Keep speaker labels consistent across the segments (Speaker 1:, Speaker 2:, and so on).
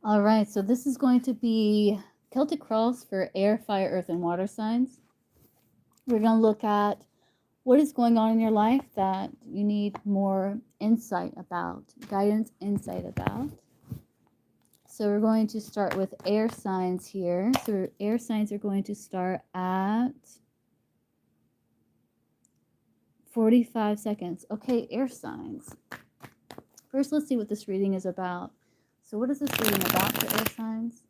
Speaker 1: All right, so this is going to be Celtic Cross for air, fire, earth, and water signs. We're going to look at what is going on in your life that you need more insight about, guidance, insight about. So we're going to start with air signs here. So air signs are going to start at 45 seconds. Okay, air signs. First, let's see what this reading is about. So what is this reading about for air signs?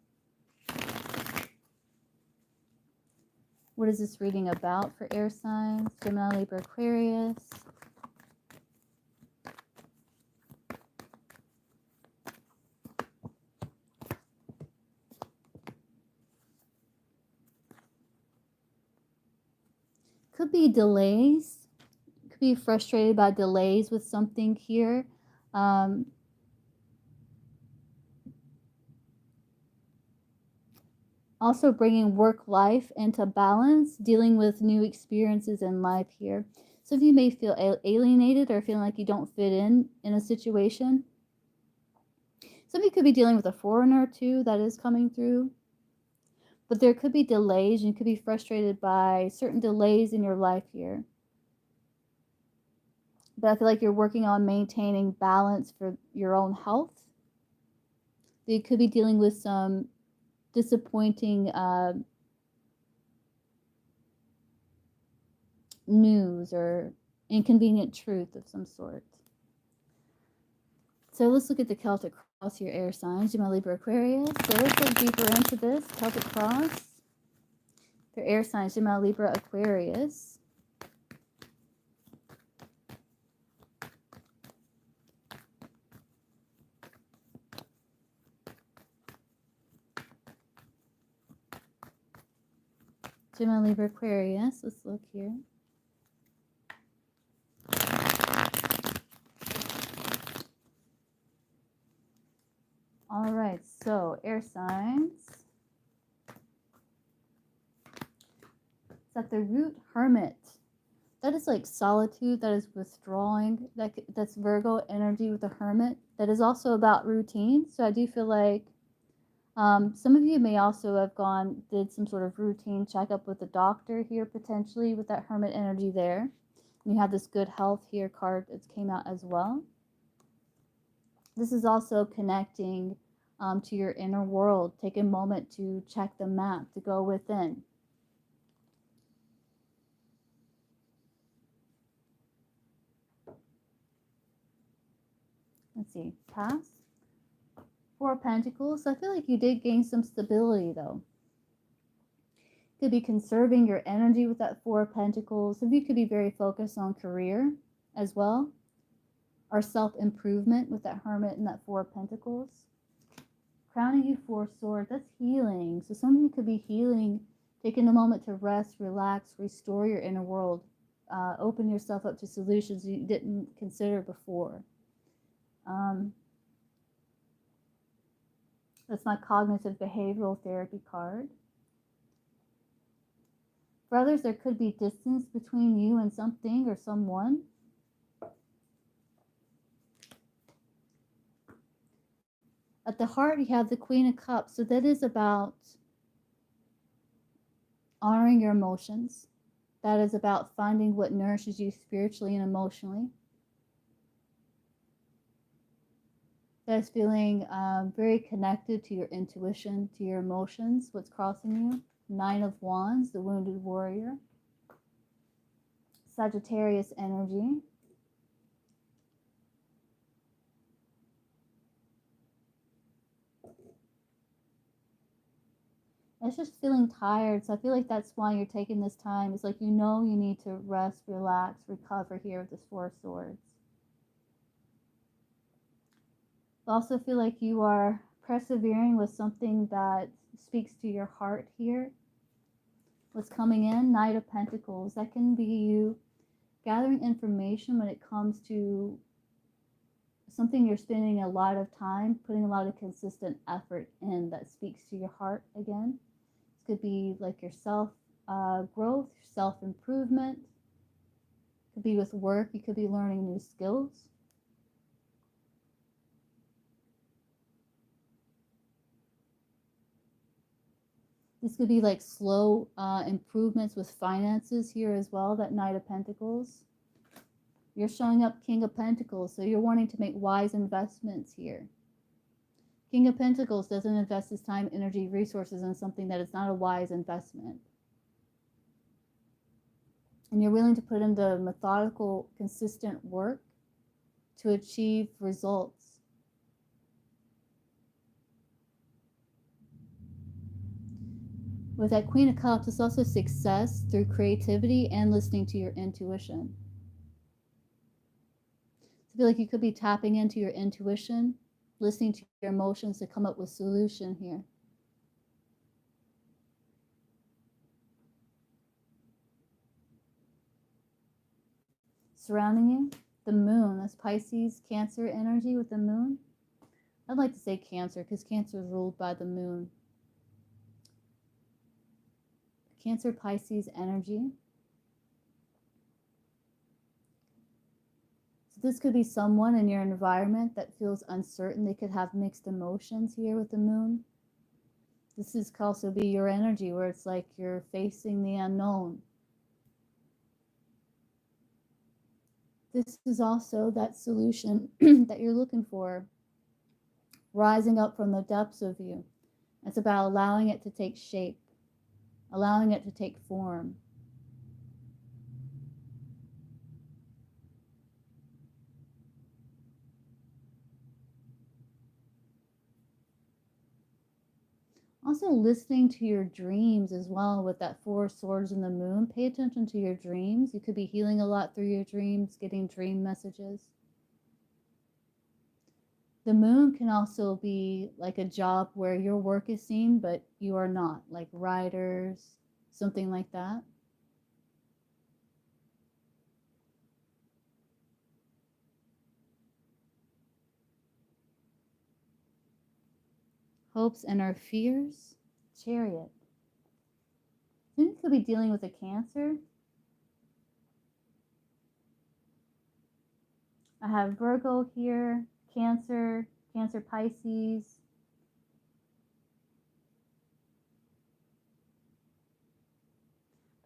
Speaker 1: What is this reading about for air signs? Gemini, Libra, Aquarius. Could be delays. Could be frustrated by delays with something here. Also bringing work life into balance, dealing with new experiences in life here. Some of you may feel alienated or feeling like you don't fit in a situation. Some of you could be dealing with a foreigner too that is coming through. But there could be delays. You could be frustrated by certain delays in your life here. But I feel like you're working on maintaining balance for your own health. You could be dealing with some disappointing news or inconvenient truth of some sort. So let's look at the Celtic Cross here, air signs, Gemini, Libra, Aquarius. So let's look deeper into this Celtic Cross. For air signs, Gemini, Libra, Aquarius. Gemini, Libra, Aquarius. Let's look here. All right, so air signs. It's at the root, Hermit. That is like solitude, that is withdrawing. That's Virgo energy with the Hermit. That is also about routine. So I do feel like some of you may also have did some sort of routine checkup with the doctor here, potentially with that Hermit energy there. And you have this good health here card that came out as well. This is also connecting to your inner world. Take a moment to check the map, to go within. Let's see, pass. Four of Pentacles. So I feel like you did gain some stability though. Could be conserving your energy with that Four of Pentacles. Some of you could be very focused on career as well, or self-improvement with that Hermit and that Four of Pentacles. Crowning you, Four of Swords. That's healing. So some of you could be healing, taking a moment to rest, relax, restore your inner world, open yourself up to solutions you didn't consider before. That's my cognitive behavioral therapy card. For others, there could be distance between you and something or someone. At the heart, you have the Queen of Cups. So that is about honoring your emotions. That is about finding what nourishes you spiritually and emotionally. That is feeling very connected to your intuition, to your emotions, what's crossing you. Nine of Wands, the Wounded Warrior. Sagittarius energy. It's just feeling tired. So I feel like that's why you're taking this time. It's like you know you need to rest, relax, recover here with this Four of Swords. I also feel like you are persevering with something that speaks to your heart here. What's coming in, Knight of Pentacles. That can be you gathering information when it comes to something you're spending a lot of time, putting a lot of consistent effort in that speaks to your heart again. This could be like your self growth, self improvement. Could be with work. You could be learning new skills. This could be like slow improvements with finances here as well, that Knight of Pentacles. You're showing up King of Pentacles, so you're wanting to make wise investments here. King of Pentacles doesn't invest his time, energy, resources in something that is not a wise investment. And you're willing to put into methodical, consistent work to achieve results. With that Queen of Cups, it's also success through creativity and listening to your intuition. I feel like you could be tapping into your intuition, listening to your emotions to come up with solution here. Surrounding you, the moon. That's Pisces, Cancer energy with the moon. I'd like to say Cancer because Cancer is ruled by the moon. Cancer, Pisces energy. So this could be someone in your environment that feels uncertain. They could have mixed emotions here with the moon. This could also be your energy where it's like you're facing the unknown. This is also that solution that you're looking for, rising up from the depths of you. It's about allowing it to take shape, allowing it to take form. Also listening to your dreams as well with that Four of Swords and the moon. Pay attention to your dreams. You could be healing a lot through your dreams, getting dream messages. The moon can also be like a job where your work is seen, but you are not, like writers, something like that. Hopes and our fears. Chariot. You could be dealing with a Cancer. I have Virgo here, Cancer, Cancer, Pisces.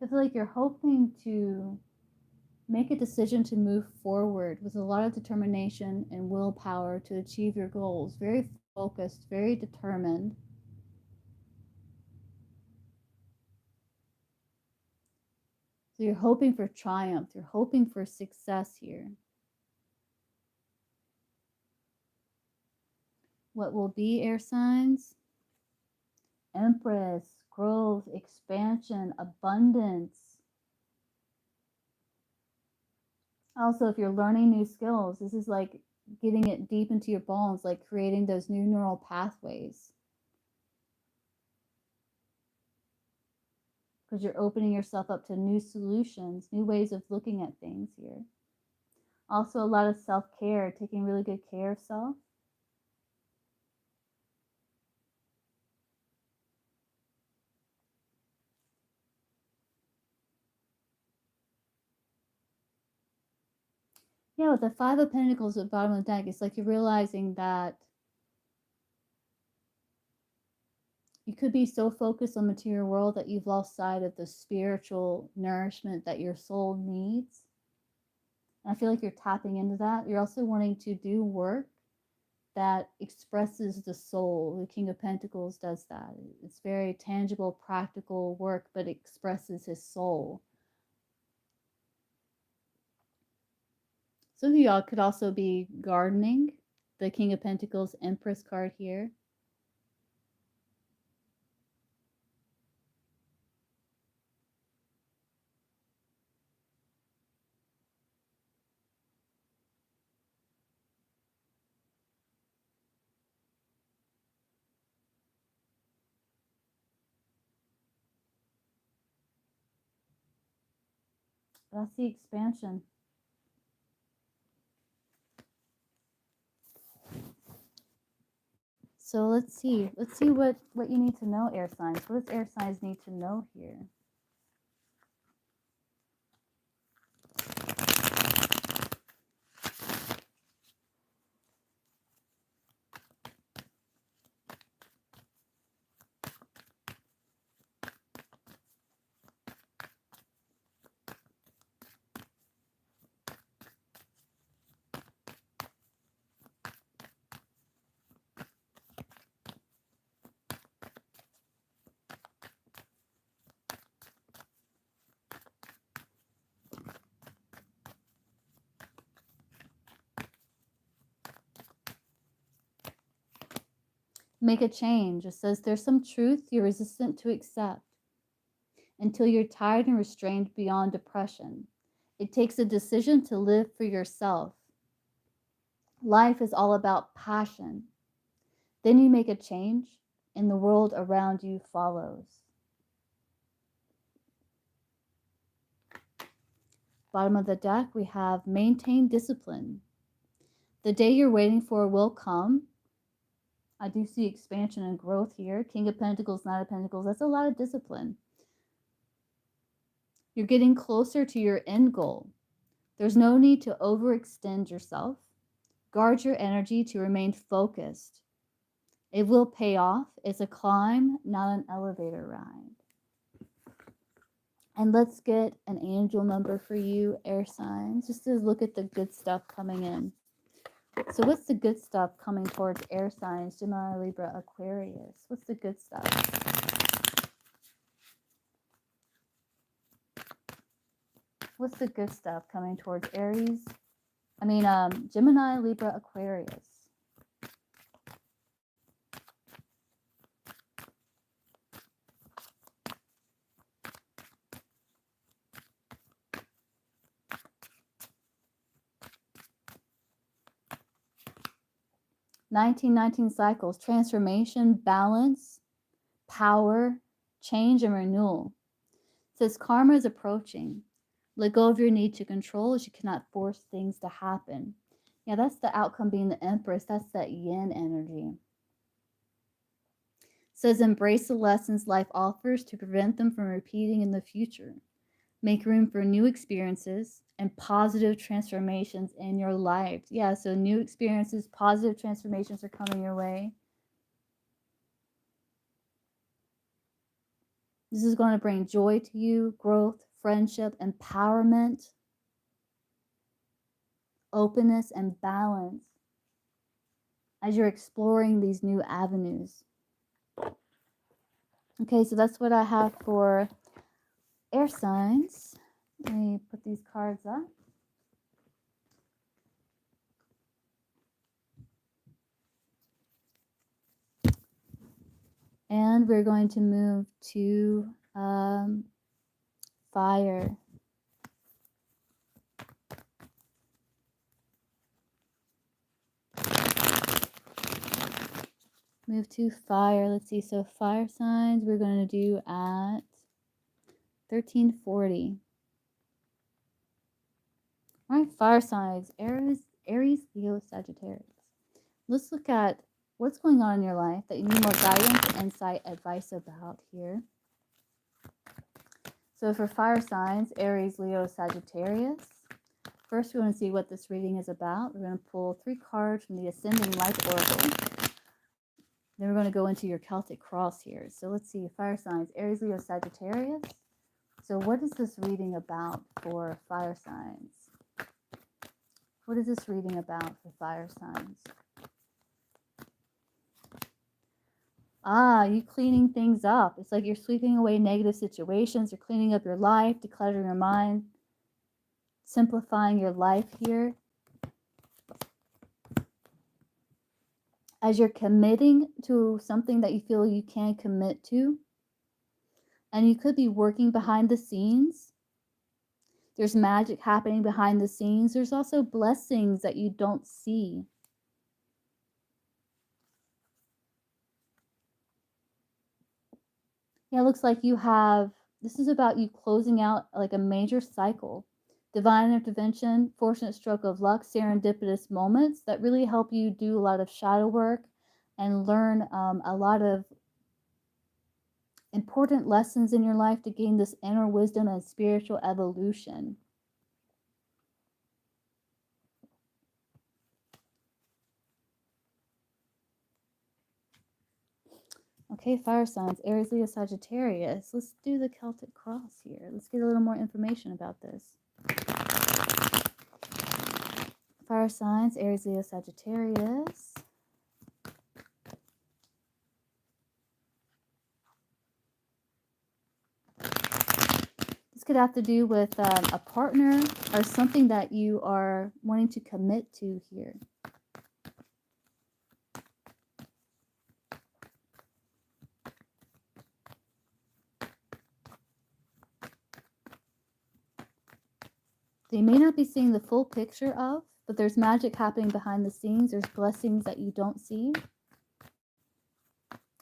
Speaker 1: I feel like you're hoping to make a decision to move forward with a lot of determination and willpower to achieve your goals. Very focused, very determined. So you're hoping for triumph. You're hoping for success here. What will be, air signs? Empress, growth, expansion, abundance. Also, if you're learning new skills, this is like getting it deep into your bones, like creating those new neural pathways. Because you're opening yourself up to new solutions, new ways of looking at things here. Also, a lot of self-care, taking really good care of self. Yeah, with the Five of Pentacles at the bottom of the deck, it's like you're realizing that you could be so focused on the material world that you've lost sight of the spiritual nourishment that your soul needs. And I feel like you're tapping into that. You're also wanting to do work that expresses the soul. The King of Pentacles does that. It's very tangible, practical work, but expresses his soul. Some of y'all could also be gardening. The King of Pentacles Empress card here. That's the expansion. So let's see what you need to know, air signs. What does air signs need to know here? Make a change. It says there's some truth you're resistant to accept until you're tired and restrained beyond depression. It takes a decision to live for yourself. Life is all about passion. Then you make a change, and the world around you follows. Bottom of the deck, we have maintain discipline. The day you're waiting for will come. I do see expansion and growth here. King of Pentacles, Knight of Pentacles. That's a lot of discipline. You're getting closer to your end goal. There's no need to overextend yourself. Guard your energy to remain focused. It will pay off. It's a climb, not an elevator ride. And let's get an angel number for you, air signs, just to look at the good stuff coming in. So what's the good stuff coming towards air signs, Gemini, Libra, Aquarius? What's the good stuff? What's the good stuff coming towards Aries? Gemini, Libra, Aquarius. (1919) cycles, transformation, balance, power, change, and renewal. It says karma is approaching. Let go of your need to control, as you cannot force things to happen. Yeah, that's the outcome being the Empress. That's that yin energy. It says embrace the lessons life offers to prevent them from repeating in the future. Make room for new experiences and positive transformations in your life. Yeah, so new experiences, positive transformations are coming your way. This is going to bring joy to you, growth, friendship, empowerment, openness, and balance as you're exploring these new avenues. Okay, so that's what I have for air signs. Let me put these cards up. And we're going to move to fire. Move to fire. Let's see. So fire signs we're going to do at 1340. All right, fire signs. Aries, Leo, Sagittarius. Let's look at what's going on in your life that you need more guidance, insight, advice about here. So for fire signs, Aries, Leo, Sagittarius. First, we want to see what this reading is about. We're going to pull 3 cards from the Ascending Light Oracle. Then we're going to go into your Celtic cross here. So let's see, fire signs, Aries, Leo, Sagittarius. So what is this reading about for fire signs? What is this reading about for fire signs? You cleaning things up. It's like you're sweeping away negative situations. You're cleaning up your life, decluttering your mind, simplifying your life here. As you're committing to something that you feel you can't commit to, and you could be working behind the scenes. There's magic happening behind the scenes. There's also blessings that you don't see. Yeah, it looks like you have, this is about you closing out like a major cycle. Divine intervention, fortunate stroke of luck, serendipitous moments that really help you do a lot of shadow work and learn a lot of important lessons in your life to gain this inner wisdom and spiritual evolution. Okay, fire signs, Aries, Leo, Sagittarius. Let's do the Celtic cross here. Let's get a little more information about this. Fire signs, Aries, Leo, Sagittarius. This could have to do with a partner or something that you are wanting to commit to here. They may not be seeing the full picture of, but there's magic happening behind the scenes. There's blessings that you don't see.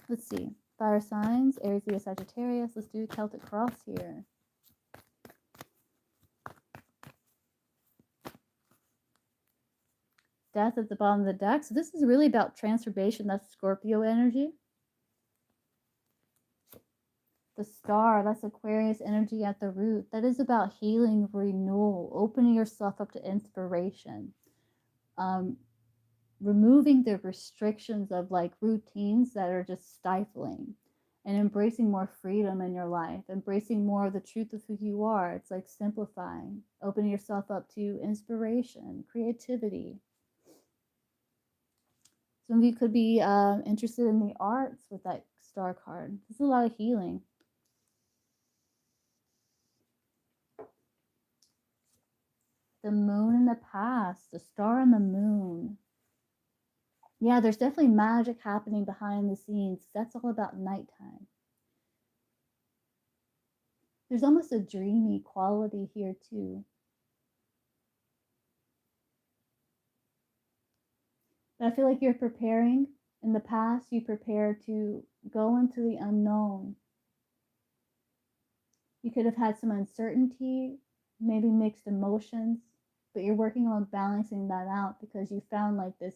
Speaker 1: Let's see. Fire signs, Aries, Leo, Sagittarius. Let's do Celtic cross here. Death at the bottom of the deck. So this is really about transformation. That's Scorpio energy. The star, that's Aquarius energy at the root. That is about healing, renewal, opening yourself up to inspiration. Removing the restrictions of like routines that are just stifling, and embracing more freedom in your life, embracing more of the truth of who you are. It's like simplifying, opening yourself up to inspiration, creativity. Some of you could be interested in the arts with that star card. There's a lot of healing. The moon in the past, the star and the moon. Yeah, there's definitely magic happening behind the scenes. That's all about nighttime. There's almost a dreamy quality here too. But I feel like you're preparing. In the past, you prepared to go into the unknown. You could have had some uncertainty, maybe mixed emotions, but you're working on balancing that out because you found like this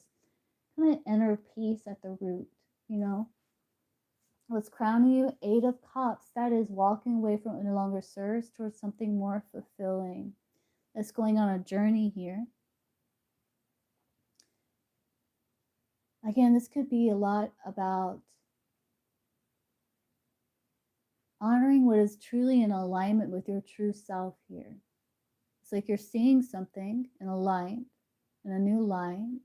Speaker 1: kind of inner peace at the root, you know? What's crowning you? 8 of Cups. That is walking away from what no longer serves towards something more fulfilling. That's going on a journey here. Again, this could be a lot about honoring what is truly in alignment with your true self here. It's like you're seeing something in a light, in a new light.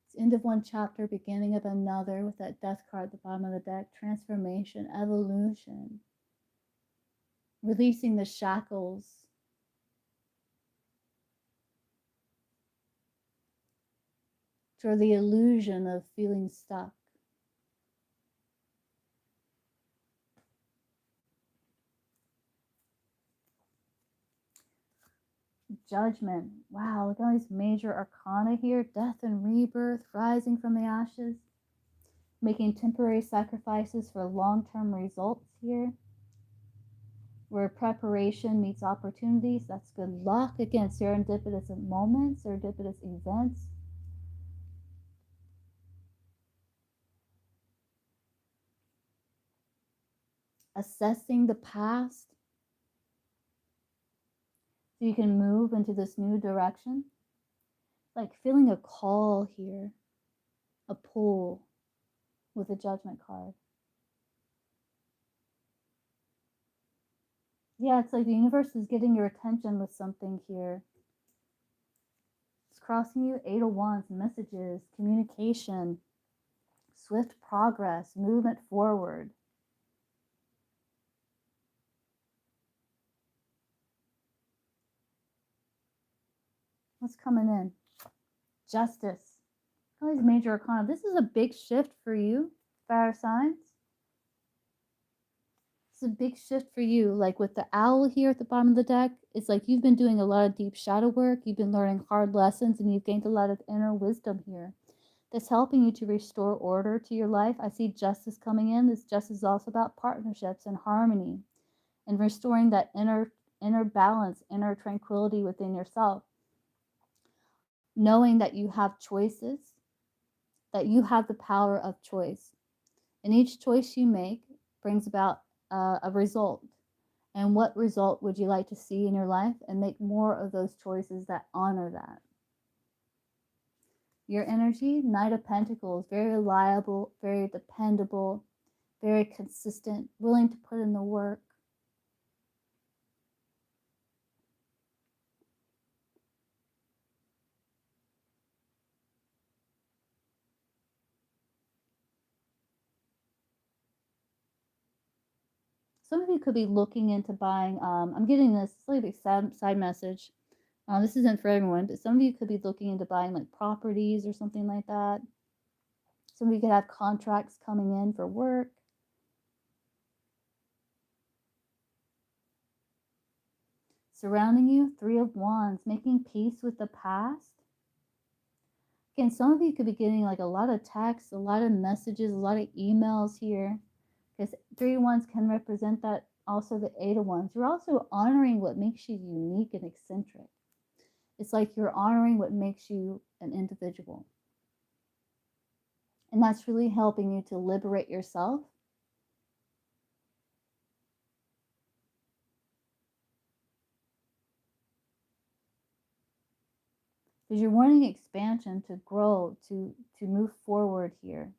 Speaker 1: It's end of one chapter, beginning of another, with that death card at the bottom of the deck. Transformation, evolution, releasing the shackles. Or the illusion of feeling stuck. Judgment. Wow, look at all these major arcana here. Death and rebirth, rising from the ashes. Making temporary sacrifices for long-term results here. Where preparation meets opportunities. That's good luck. Again, serendipitous moments, serendipitous events. Assessing the past so you can move into this new direction. Like feeling a call here, a pull with a judgment card. Yeah, it's like the universe is getting your attention with something here. It's crossing you. 8 of Wands, messages, communication, swift progress, movement forward. What's coming in? Justice. All these major arcana. This is a big shift for you, fire signs. It's a big shift for you. Like with the owl here at the bottom of the deck, it's like you've been doing a lot of deep shadow work. You've been learning hard lessons, and you've gained a lot of inner wisdom here. That's helping you to restore order to your life. I see justice coming in. This justice is also about partnerships and harmony and restoring that inner balance, inner tranquility within yourself. Knowing that you have choices, that you have the power of choice. And each choice you make brings about a result. And what result would you like to see in your life? And make more of those choices that honor that. Your energy, Knight of Pentacles, very reliable, very dependable, very consistent, willing to put in the work. Some of you could be looking into buying, I'm getting this like side message. This isn't for everyone, but some of you could be looking into buying like properties or something like that. Some of you could have contracts coming in for work. Surrounding you, Three of Wands, making peace with the past. Again, some of you could be getting like a lot of texts, a lot of messages, a lot of emails here, because Three of Wands can represent that. Also the Eight of Wands. You're also honoring what makes you unique and eccentric. It's like you're honoring what makes you an individual. And that's really helping you to liberate yourself. Because you're wanting expansion to grow, to move forward here.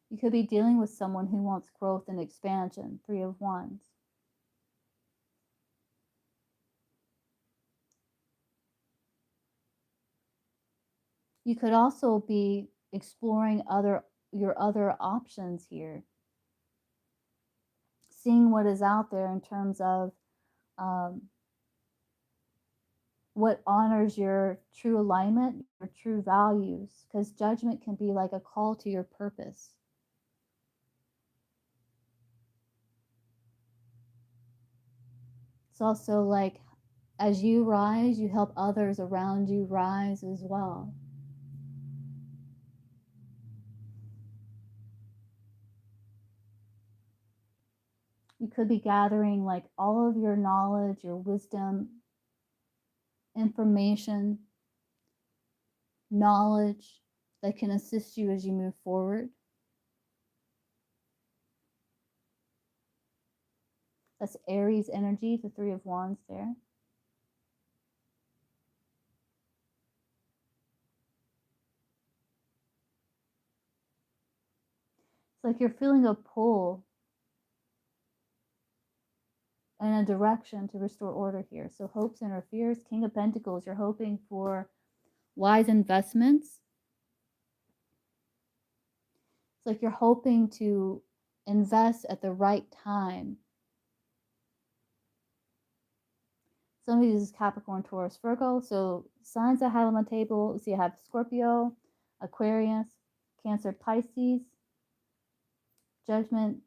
Speaker 1: You could be dealing with someone who wants growth and expansion, Three of Wands. You could also be exploring your other options here. Seeing what is out there in terms of what honors your true alignment, your true values, because judgment can be like a call to your purpose. It's also like as you rise, you help others around you rise as well. You could be gathering like all of your knowledge, your wisdom, information, knowledge that can assist you as you move forward. That's Aries energy, the Three of Wands there. It's like you're feeling a pull in a direction to restore order here. So hopes and fears, King of Pentacles, you're hoping for wise investments. It's like you're hoping to invest at the right time. Some of these is Capricorn, Taurus, Virgo. So signs I have on the table, so you have Scorpio, Aquarius, Cancer, Pisces, Judgment,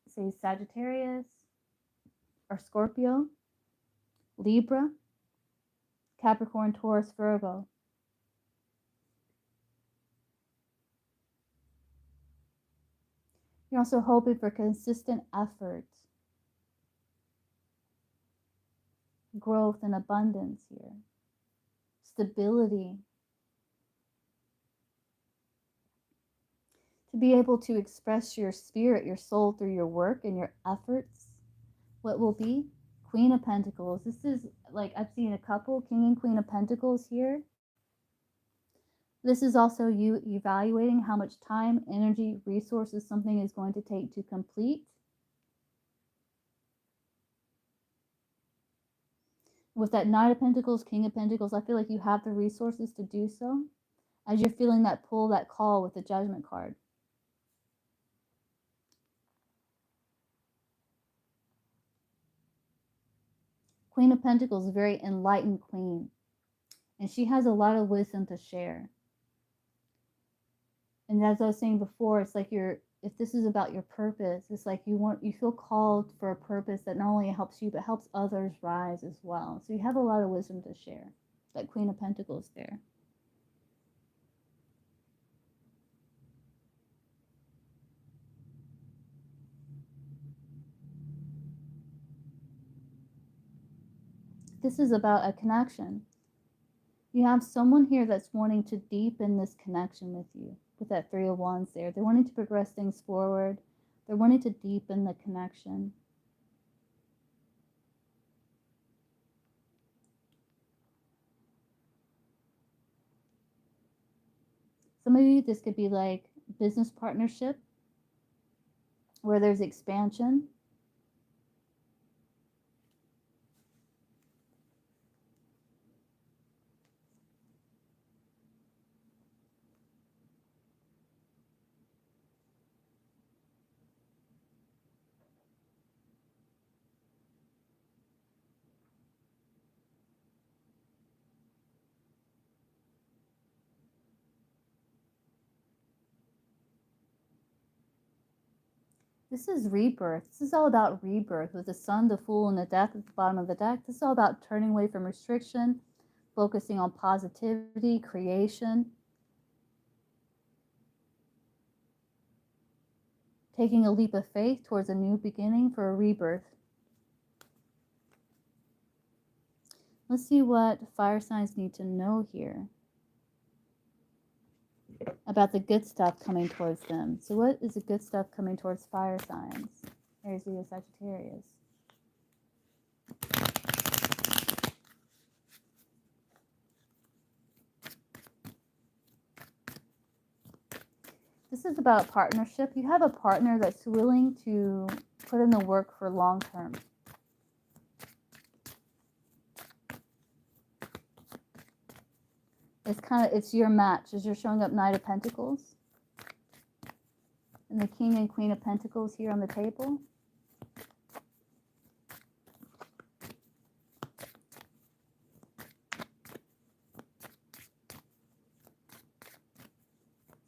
Speaker 1: say Sagittarius or Scorpio, Libra, Capricorn, Taurus, Virgo. You're also hoping for consistent effort, growth and abundance here, stability, to be able to express your spirit, your soul through your work and your efforts. What will be? Queen of Pentacles. This is like I've seen a couple, King and Queen of Pentacles here. This is also you evaluating how much time, energy, resources something is going to take to complete. With that Knight of Pentacles, King of Pentacles, I feel like you have the resources to do so as you're feeling that pull, that call with the Judgment card. Queen of Pentacles is a very enlightened queen, and she has a lot of wisdom to share. And as I was saying before, it's like if this is about your purpose, it's like you feel called for a purpose that not only helps you but helps others rise as well. So you have a lot of wisdom to share. That Queen of Pentacles there. This is about a connection. You have someone here that's wanting to deepen this connection with you, with that Three of Wands there. They're wanting to progress things forward. They're wanting to deepen the connection. Some of you, this could be like business partnership where there's expansion. This is rebirth. This is all about rebirth with the sun, the fool, and the death at the bottom of the deck. This is all about turning away from restriction, focusing on positivity, creation, taking a leap of faith towards a new beginning for a rebirth. Let's see what fire signs need to know here about the good stuff coming towards them. So what is the good stuff coming towards fire signs? Aries, Leo, Sagittarius. This is about partnership. You have a partner that's willing to put in the work for long term. It's your match as you're showing up Knight of Pentacles. And the King and Queen of Pentacles here on the table.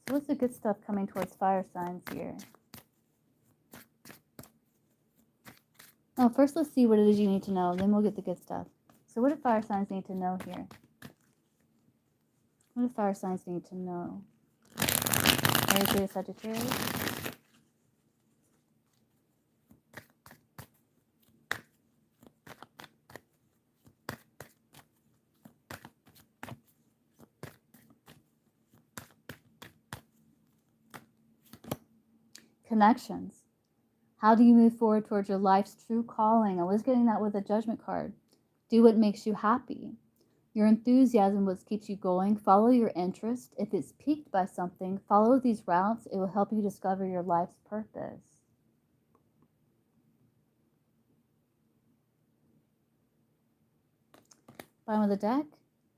Speaker 1: So what's the good stuff coming towards fire signs here? Oh, first let's see what it is you need to know, then we'll get the good stuff. So what do fire signs need to know here? What do fire signs need to know? Aries, Leo, Sagittarius. Connections. How do you move forward towards your life's true calling? I was getting that with a Judgment card. Do what makes you happy. Your enthusiasm, what keeps you going. Follow your interest. If it's piqued by something, follow these routes. It will help you discover your life's purpose. Bottom of the deck,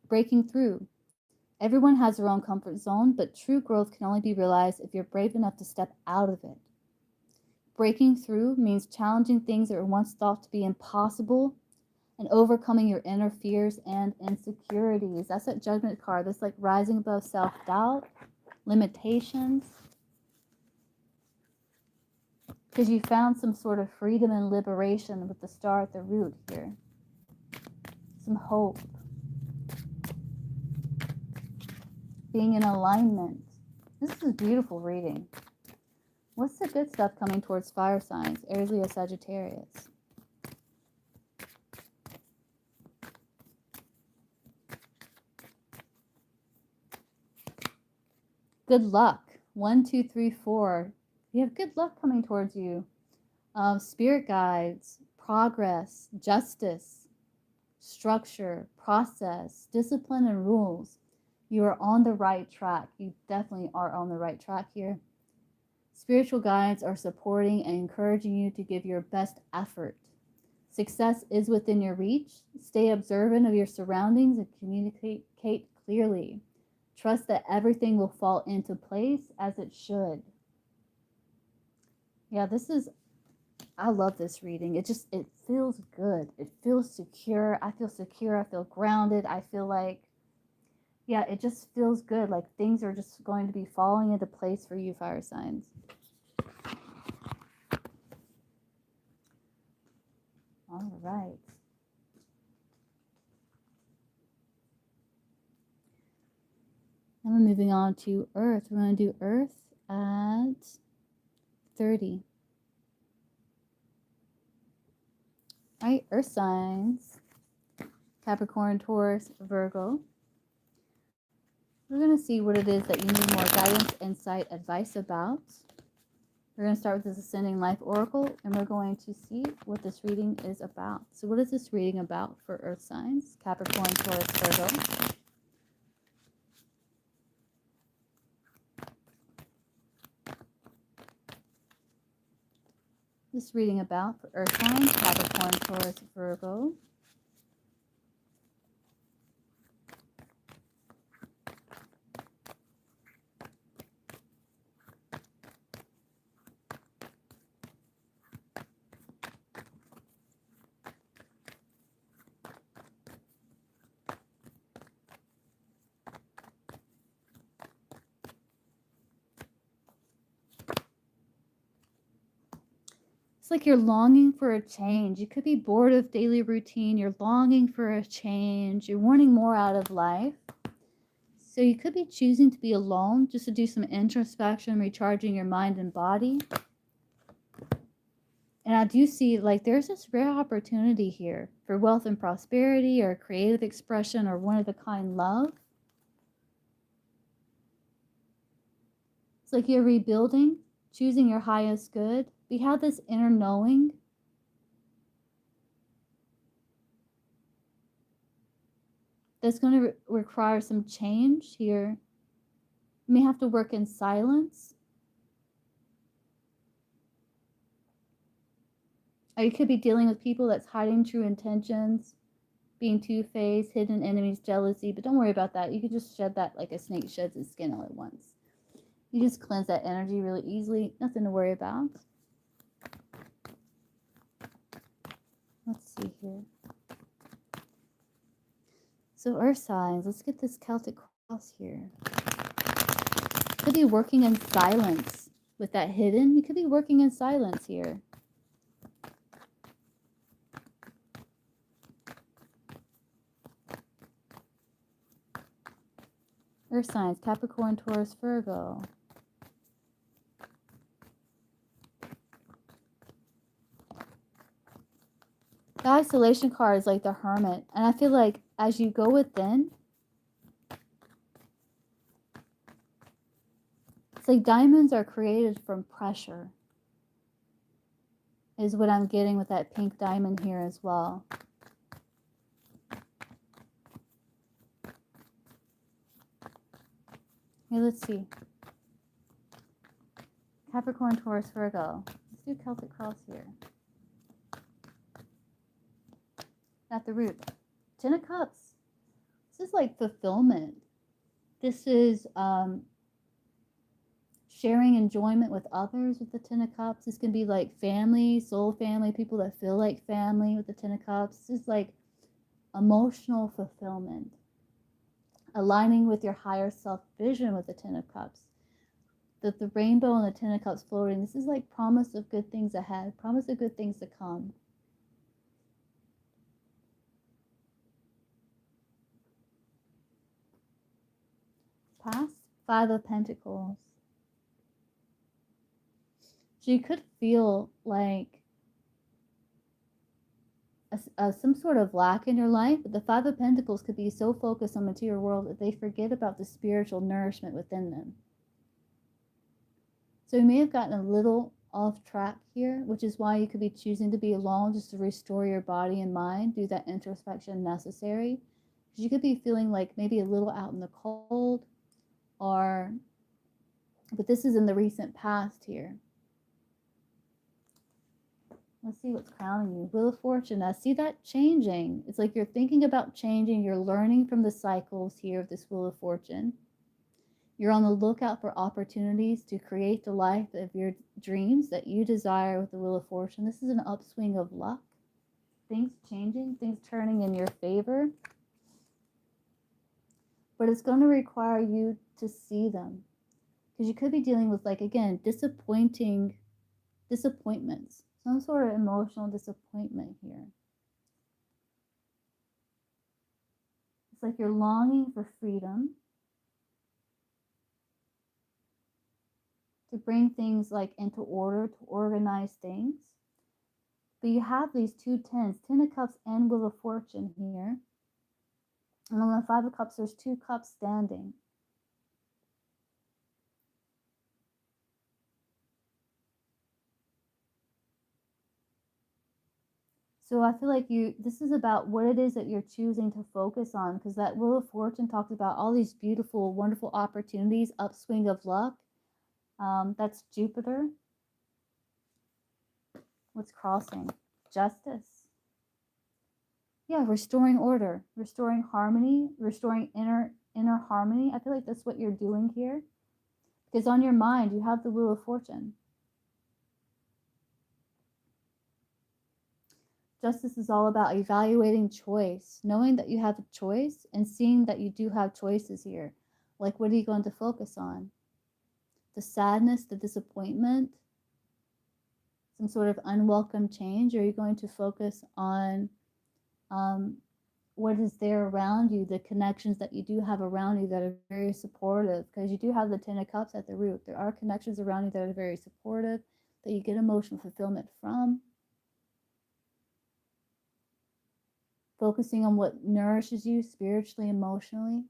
Speaker 1: breaking through. Everyone has their own comfort zone, but true growth can only be realized if you're brave enough to step out of it. Breaking through means challenging things that were once thought to be impossible and overcoming your inner fears and insecurities. That's that Judgment card. That's like rising above self-doubt, limitations. Because you found some sort of freedom and liberation with the star at the root here. Some hope. Being in alignment. This is a beautiful reading. What's the good stuff coming towards fire signs? Aries, Leo, Sagittarius. Good luck. 1, 2, 3, 4. You have good luck coming towards you. Spirit guides, progress, justice, structure, process, discipline, and rules. You are on the right track. You definitely are on the right track here. Spiritual guides are supporting and encouraging you to give your best effort. Success is within your reach. Stay observant of your surroundings and communicate clearly. Trust that everything will fall into place as it should. Yeah, I love this reading. It feels good. It feels secure. I feel secure. I feel grounded. I feel like, yeah, it just feels good. Like things are just going to be falling into place for you, fire signs. All right. Then we're moving on to Earth. We're going to do Earth at 30. All right, Earth signs. Capricorn, Taurus, Virgo. We're going to see what it is that you need more guidance, insight, advice about. We're going to start with this Ascending Life Oracle, and we're going to see what this reading is about. So what is this reading about for Earth signs? Capricorn, Taurus, Virgo. This reading about for Earth signs, Capricorn, Taurus, Virgo. It's like you're longing for a change. You could be bored of daily routine. You're longing for a change. You're wanting more out of life. So you could be choosing to be alone just to do some introspection, recharging your mind and body. And I do see like there's this rare opportunity here for wealth and prosperity or creative expression or one of a kind love. It's like you're rebuilding, choosing your highest good. We have this inner knowing. That's going to require some change here. You may have to work in silence. Or you could be dealing with people that's hiding true intentions, being two-faced, hidden enemies, jealousy. But don't worry about that. You could just shed that like a snake sheds its skin all at once. You just cleanse that energy really easily. Nothing to worry about. Let's see here. So earth signs, let's get this Celtic cross here. Could be working in silence with that hidden. You could be working in silence here. Earth signs, Capricorn, Taurus, Virgo. The isolation card is like the Hermit. And I feel like as you go within, it's like diamonds are created from pressure, is what I'm getting with that pink diamond here as well. Okay, let's see. Capricorn, Taurus, Virgo. Let's do Celtic cross here. At the root. Ten of Cups. This is like fulfillment. This is sharing enjoyment with others with the Ten of Cups. This can be like family, soul family, people that feel like family with the Ten of Cups. This is like emotional fulfillment. Aligning with your higher self vision with the Ten of Cups. The rainbow and the Ten of Cups floating. This is like promise of good things ahead. Promise of good things to come. Past, Five of Pentacles. So you could feel like some sort of lack in your life, but the Five of Pentacles could be so focused on the material world that they forget about the spiritual nourishment within them. So you may have gotten a little off track here, which is why you could be choosing to be alone just to restore your body and mind, do that introspection necessary. Because you could be feeling like maybe a little out in the cold, but this is in the recent past here. Let's see what's crowning you. Wheel of Fortune. I see that changing. It's like you're thinking about changing. You're learning from the cycles here of this Wheel of Fortune. You're on the lookout for opportunities to create the life of your dreams that you desire with the Wheel of Fortune. This is an upswing of luck. Things changing, things turning in your favor. But it's going to require you to see them. Because you could be dealing with, like, again, disappointments. Some sort of emotional disappointment here. It's like you're longing for freedom. To bring things like into order, to organize things. But you have these two tens, Ten of Cups and Wheel of Fortune here. And on the Five of Cups, there's two cups standing. So I feel like this is about what it is that you're choosing to focus on, because that Wheel of Fortune talks about all these beautiful, wonderful opportunities, upswing of luck. That's Jupiter. What's crossing? Justice. Yeah, restoring order, restoring harmony, restoring inner harmony. I feel like that's what you're doing here. Because on your mind, you have the Wheel of Fortune. Justice is all about evaluating choice, knowing that you have a choice and seeing that you do have choices here. Like, what are you going to focus on? The sadness, the disappointment. some sort of unwelcome change, or are you going to focus on what is there around you, the connections that you do have around you that are very supportive? Because you do have the Ten of Cups at the root. There are connections around you that are very supportive, that you get emotional fulfillment from. Focusing on what nourishes you spiritually, emotionally.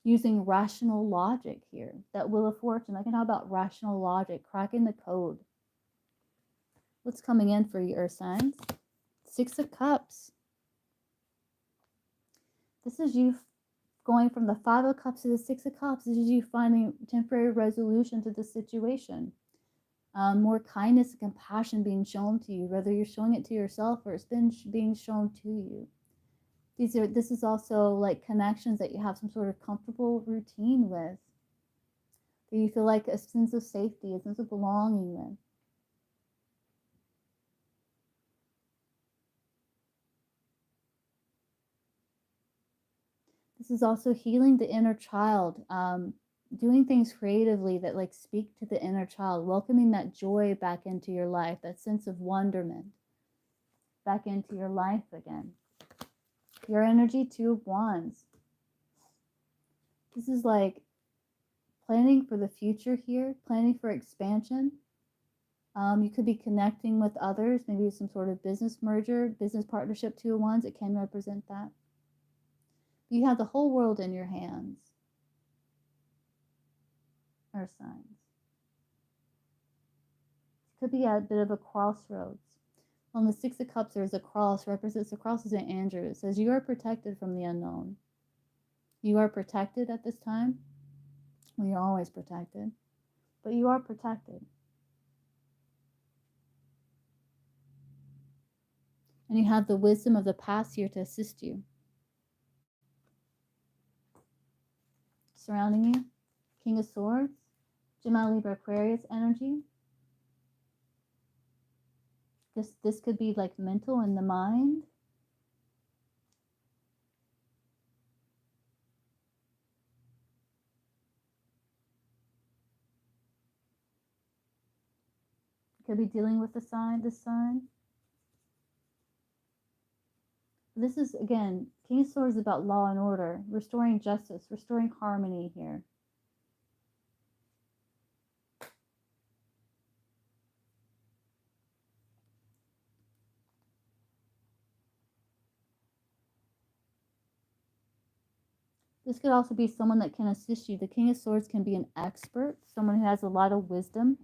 Speaker 1: Using rational logic here. That Wheel of Fortune. I can talk about rational logic, cracking the code. What's coming in for you, Earth signs? Six of Cups. This is you going from the Five of Cups to the Six of Cups. This is you finding temporary resolution to the situation. More kindness and compassion being shown to you, whether you're showing it to yourself or it's been being shown to you. This is also like connections that you have some sort of comfortable routine with, that you feel like a sense of safety, a sense of belonging with. This is also healing the inner child, doing things creatively that like speak to the inner child, welcoming that joy back into your life, that sense of wonderment back into your life again. Your energy, Two of Wands. This is like planning for the future here, planning for expansion. You could be connecting with others, maybe some sort of business merger, business partnership, Two of Wands. It can represent that. You have the whole world in your hands. Earth signs. Could be at a bit of a crossroads. On the Six of Cups, there's a cross, represents the cross of St. Andrew. It says you are protected from the unknown. You are protected at this time. Well, you're always protected, but you are protected. And you have the wisdom of the past here to assist you. Surrounding you, King of Swords, Gemini, Libra, Aquarius energy. This could be like mental in the mind. Could be dealing with this sign. This is, again, King of Swords is about law and order, restoring justice, restoring harmony here. This could also be someone that can assist you. The King of Swords can be an expert, someone who has a lot of wisdom.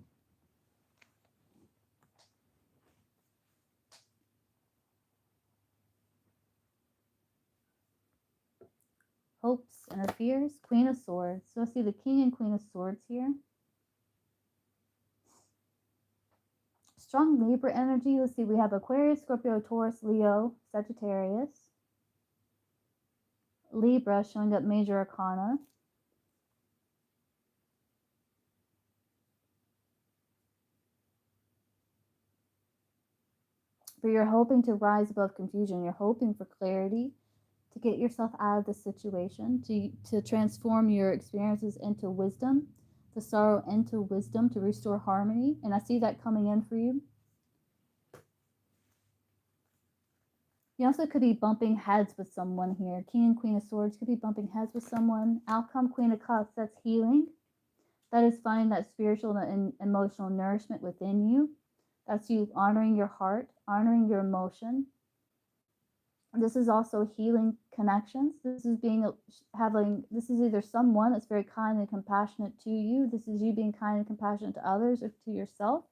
Speaker 1: Hopes and her fears, Queen of Swords. So I see the King and Queen of Swords here. Strong Libra energy. Let's see, we have Aquarius, Scorpio, Taurus, Leo, Sagittarius. Libra showing up major arcana. But you're hoping to rise above confusion. You're hoping for clarity, to get yourself out of the situation, to transform your experiences into wisdom, the sorrow into wisdom, to restore harmony. And I see that coming in for you. You also could be bumping heads with someone here. King and Queen of Swords could be bumping heads with someone. Outcome, Queen of Cups, that's healing. That is finding that spiritual and emotional nourishment within you. That's you honoring your heart, honoring your emotion. This is also healing connections. This is this is either someone that's very kind and compassionate to you. This is you being kind and compassionate to others or to yourself,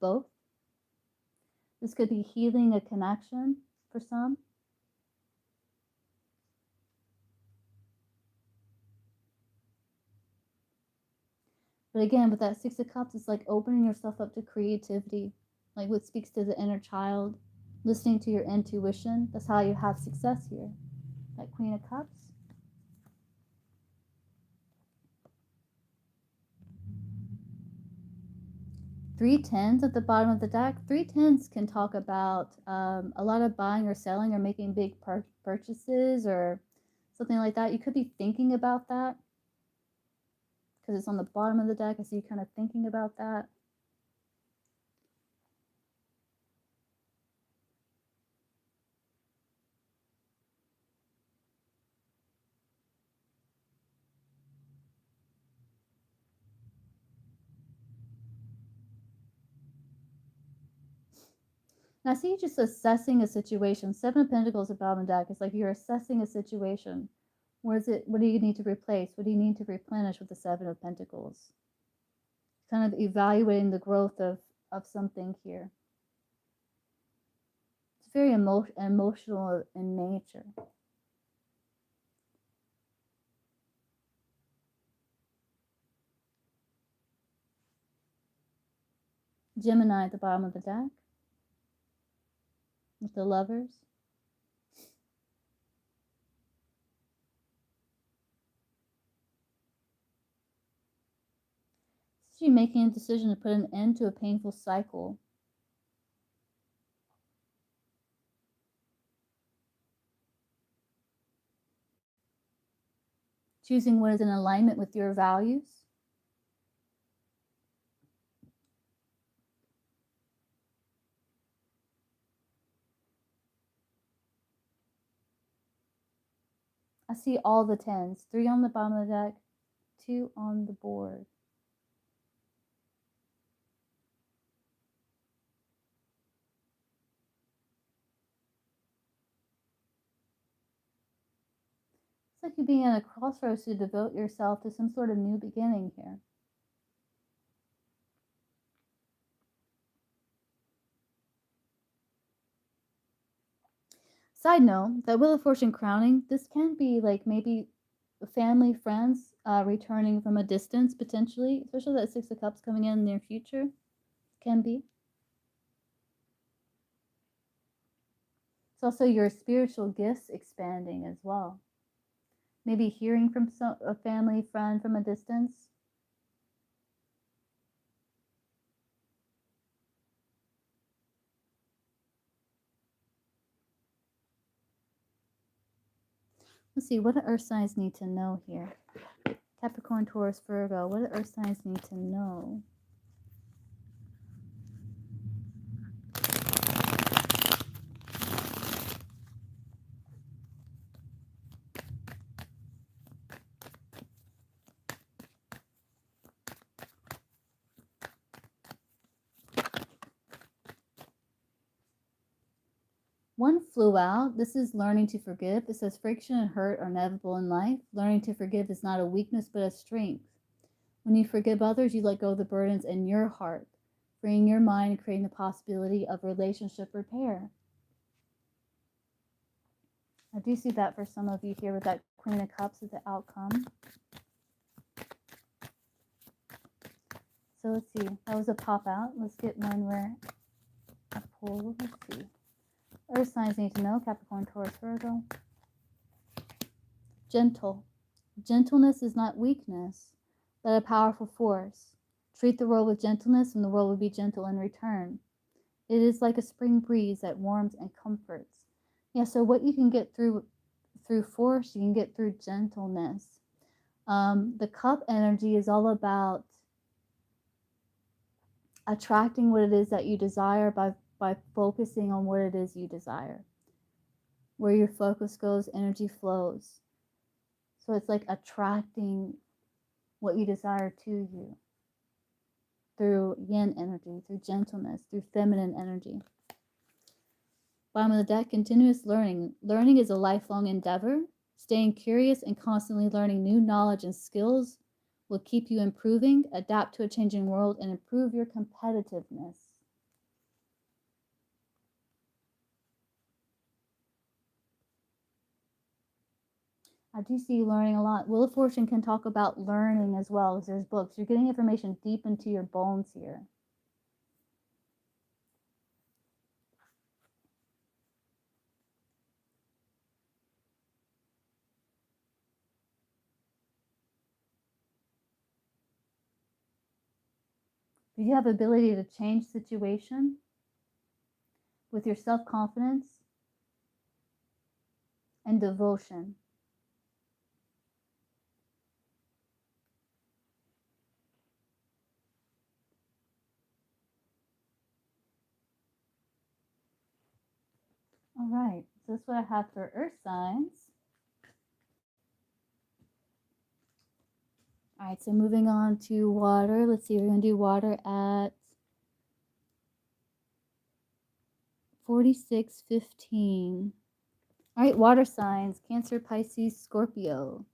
Speaker 1: both. This could be healing a connection for some. But again, with that Six of Cups, it's like opening yourself up to creativity, like what speaks to the inner child, listening to your intuition. That's how you have success here. That Queen of Cups. Three tens at the bottom of the deck. Three tens can talk about a lot of buying or selling or making big purchases or something like that. You could be thinking about that. because it's on the bottom of the deck. I see you kind of thinking about that. And I see you just assessing a situation. Seven of Pentacles at bottom of the deck. It's like you're assessing a situation. Where is it? What do you need to replace? What do you need to replenish with the Seven of Pentacles? Kind of evaluating the growth of something here. It's very emotional in nature. Gemini at the bottom of the deck with the Lovers. This is you making a decision to put an end to a painful cycle. Choosing what is in alignment with your values. I see all the 10s. 3 on the bottom of the deck, 2 on the board. It's like you being at a crossroads to devote yourself to some sort of new beginning here. Side note, that Wheel of Fortune crowning, this can be like maybe family, friends returning from a distance potentially, especially that Six of Cups coming in the near future. Can be. It's also your spiritual gifts expanding as well. Maybe hearing from a family, friend from a distance. Let's see, what do earth signs need to know here? Capricorn, Taurus, Virgo, what do earth signs need to know? One flew out. This is learning to forgive. It says friction and hurt are inevitable in life. Learning to forgive is not a weakness, but a strength. When you forgive others, you let go of the burdens in your heart, freeing your mind and creating the possibility of relationship repair. I do see that for some of you here with that Queen of Cups as the outcome. So let's see. That was a pop out. Let's get one where I pull. Let's see. Earth signs need to know. Capricorn, Taurus, Virgo. Gentle. Gentleness is not weakness, but a powerful force. Treat the world with gentleness, and the world will be gentle in return. It is like a spring breeze that warms and comforts. Yeah, so what you can get through force, you can get through gentleness. The cup energy is all about attracting what it is that you desire by focusing on what it is you desire. Where your focus goes, energy flows. So it's like attracting what you desire to you through yin energy, through gentleness, through feminine energy. Bottom of the deck, continuous learning. Learning is a lifelong endeavor. Staying curious and constantly learning new knowledge and skills will keep you improving, adapt to a changing world, and improve your competitiveness. I do see you learning a lot. Wheel of Fortune can talk about learning as well as there's books. You're getting information deep into your bones here. Do you have ability to change situation with your self-confidence and devotion? that's what I have for earth signs. All right, so moving on to water. Let's see, we're going to do water at 46:15. All right, water signs, Cancer, Pisces, Scorpio.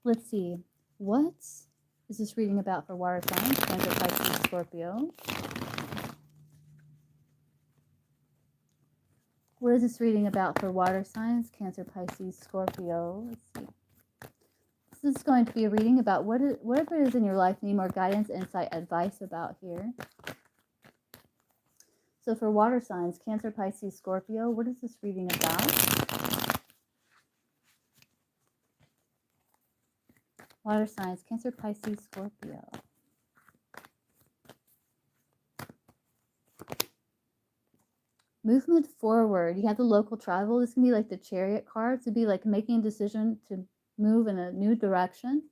Speaker 1: Let's see, what is this reading about for water signs, Cancer, Pisces, Scorpio? What is this reading about for water signs, Cancer, Pisces, Scorpio? Let's see. This is going to be a reading about whatever it is in your life you need more guidance, insight, advice about here. So for water signs, Cancer, Pisces, Scorpio, what is this reading about? Water signs, Cancer, Pisces, Scorpio. Movement forward. You have the local travel. This can be like the Chariot card. To be like making a decision to move in a new direction.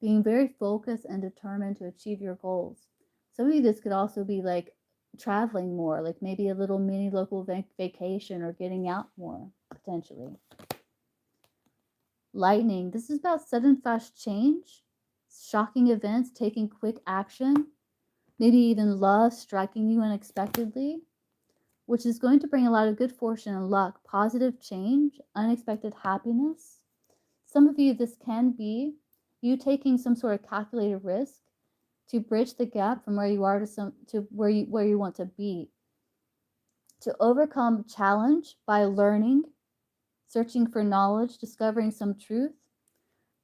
Speaker 1: Being very focused and determined to achieve your goals. Some of you, this could also be like traveling more, like maybe a little mini local vacation or getting out more, potentially. Lightning. This is about sudden fast change, shocking events, taking quick action, maybe even love striking you unexpectedly, which is going to bring a lot of good fortune and luck, positive change, unexpected happiness. Some of you, this can be you taking some sort of calculated risk to bridge the gap from where you are to where you want to be. To overcome challenge by learning, searching for knowledge, discovering some truth.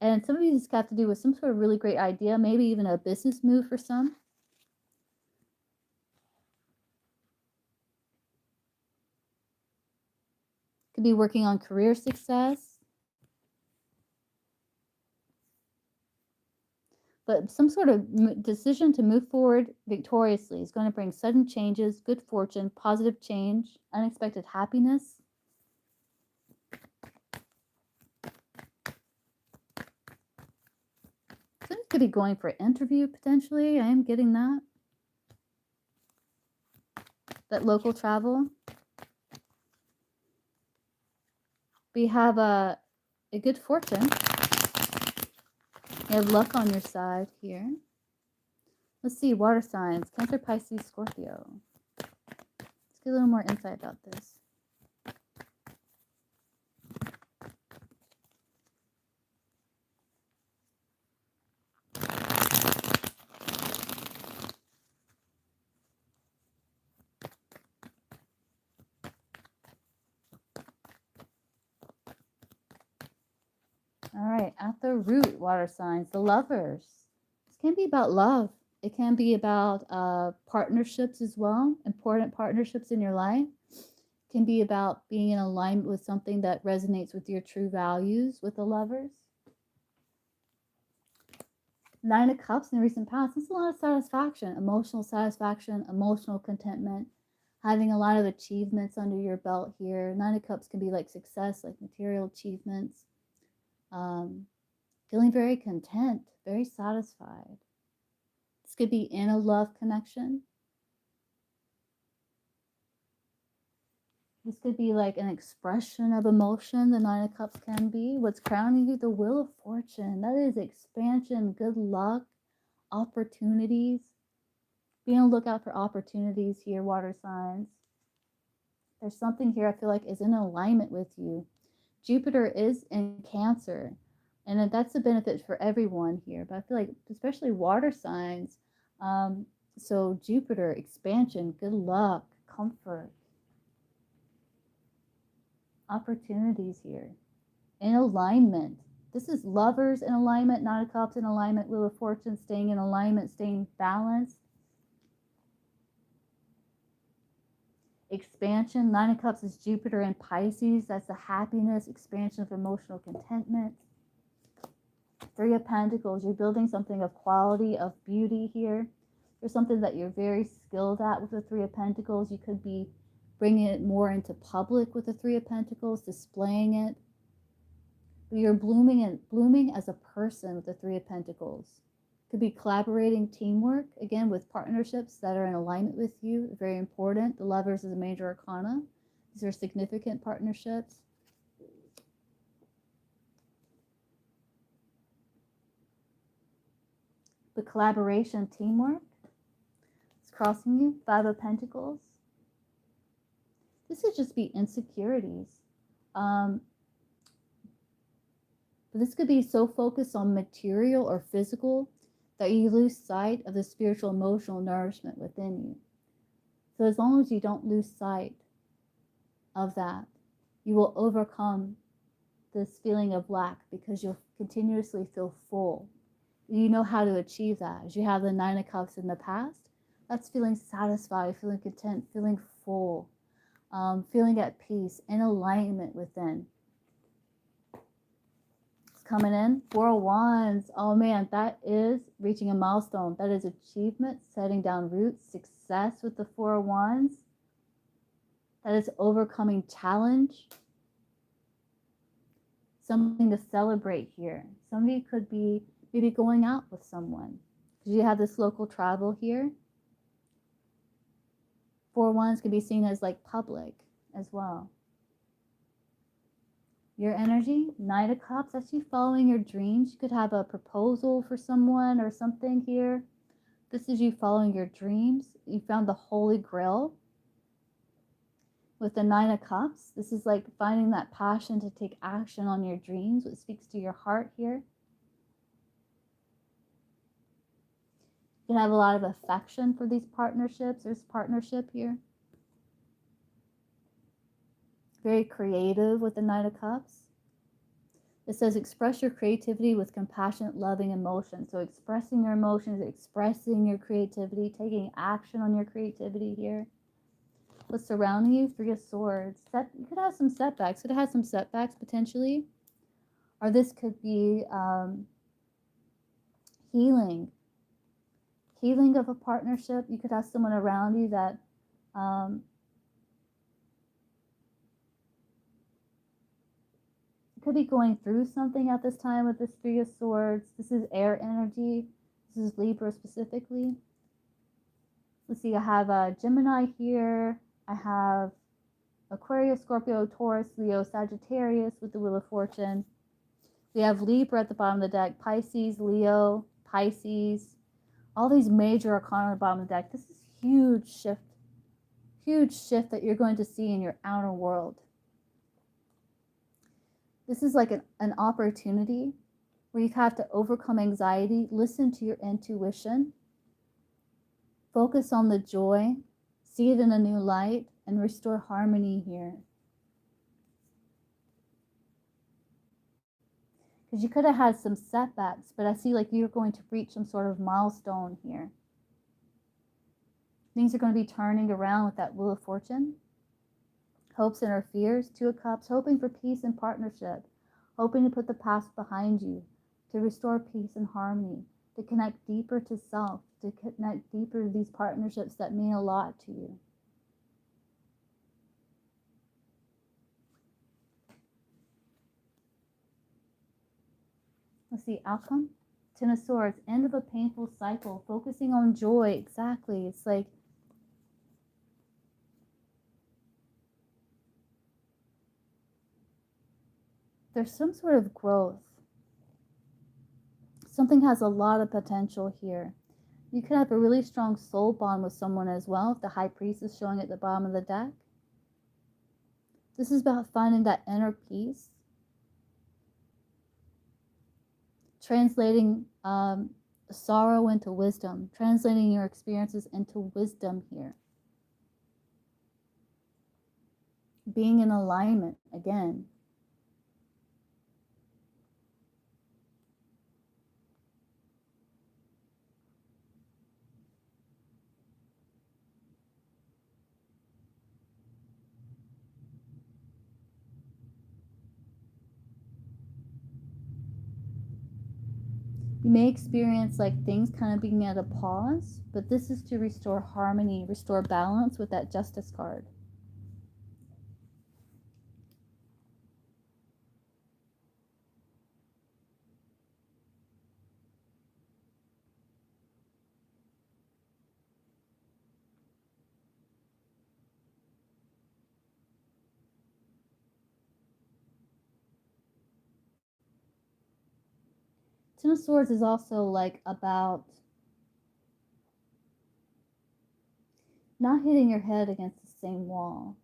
Speaker 1: And some of you, this got to do with some sort of really great idea, maybe even a business move for some. Could be working on career success. But some sort of decision to move forward victoriously is going to bring sudden changes, good fortune, positive change, unexpected happiness. Some could be going for an interview potentially. I am getting that. That local travel. We have a good fortune. You have luck on your side here. Let's see, water signs, Cancer, Pisces, Scorpio. Let's get a little more insight about this. All right, at the root, water signs, the lovers. This can be about love. It can be about partnerships as well, important partnerships in your life. It can be about being in alignment with something that resonates with your true values with the lovers. Nine of Cups in the recent past, it's a lot of satisfaction, emotional contentment, having a lot of achievements under your belt here. Nine of Cups can be like success, like material achievements. Feeling very content, very satisfied. This could be in a love connection. This could be like an expression of emotion, the Nine of Cups can be. What's crowning you? The Wheel of Fortune. That is expansion, good luck, opportunities. Be on the lookout for opportunities here, water signs. There's something here I feel like is in alignment with you. Jupiter is in Cancer, and that's a benefit for everyone here. But I feel like, especially water signs, so Jupiter, expansion, good luck, comfort, opportunities here, in alignment. This is lovers in alignment, Nine of Cups in alignment, Wheel of Fortune, staying in alignment, staying balanced. Expansion, Nine of Cups is Jupiter in Pisces. That's the happiness, expansion of emotional contentment. Three of Pentacles, you're building something of quality, of beauty here. There's something that you're very skilled at with the Three of Pentacles. You could be bringing it more into public with the Three of Pentacles, displaying it. But you're blooming as a person with the Three of Pentacles. Could be collaborating, teamwork, again with partnerships that are in alignment with you, very important. The Lovers is a major arcana. These are significant partnerships. But collaboration, teamwork is crossing you. 5 of Pentacles. This could just be insecurities. But this could be so focused on material or physical that you lose sight of the spiritual, emotional nourishment within you. So as long as you don't lose sight of that, you will overcome this feeling of lack because you'll continuously feel full. You know how to achieve that. As you have the 9 of Cups in the past, that's feeling satisfied, feeling content, feeling full, feeling at peace, in alignment within. It's coming in. 4 of Wands. Oh man, that is reaching a milestone. That is achievement, setting down roots, success with the 4 of Wands. That is overcoming challenge. Something to celebrate here. Somebody could be maybe going out with someone because you have this local travel here. 4 of Wands could be seen as like public as well. Your energy, 9 of Cups, actually following your dreams. You could have a proposal for someone or something here. This is you following your dreams. You found the Holy Grail. With the 9 of Cups, this is like finding that passion to take action on your dreams, what speaks to your heart here. You can have a lot of affection for these partnerships. There's partnership here. Very creative with the 9 of Cups. It says express your creativity with compassionate, loving emotion. So expressing your emotions, expressing your creativity, taking action on your creativity here. What's surrounding you? 3 of Swords. You could have some setbacks. Could have some setbacks potentially. Or this could be healing. Healing of a partnership. You could have someone around you that could be going through something at this time with this 3 of Swords. This is air energy. This is Libra specifically. Let's see, I have a Gemini here. I have Aquarius, Scorpio, Taurus, Leo, Sagittarius with the Wheel of Fortune. We have Libra at the bottom of the deck, Pisces, Leo, Pisces. All these major arcana at the bottom of the deck. This is huge shift that you're going to see in your outer world. This is like an opportunity where you have to overcome anxiety, listen to your intuition, focus on the joy, see it in a new light, and restore harmony here. Because you could have had some setbacks, but I see like you're going to reach some sort of milestone here. Things are going to be turning around with that Wheel of Fortune. Hopes and our fears, 2 of Cups, hoping for peace and partnership, hoping to put the past behind you, to restore peace and harmony, to connect deeper to self, to connect deeper to these partnerships that mean a lot to you. Let's see, outcome. 10 of Swords, end of a painful cycle, focusing on joy. Exactly. It's like there's some sort of growth. Something has a lot of potential here. You could have a really strong soul bond with someone as well, if the High Priest is showing at the bottom of the deck. This is about finding that inner peace. Translating sorrow into wisdom. Translating your experiences into wisdom here. Being in alignment again. You may experience like things kind of being at a pause, but this is to restore harmony, restore balance with that Justice card. Ten of Swords is also like about not hitting your head against the same wall.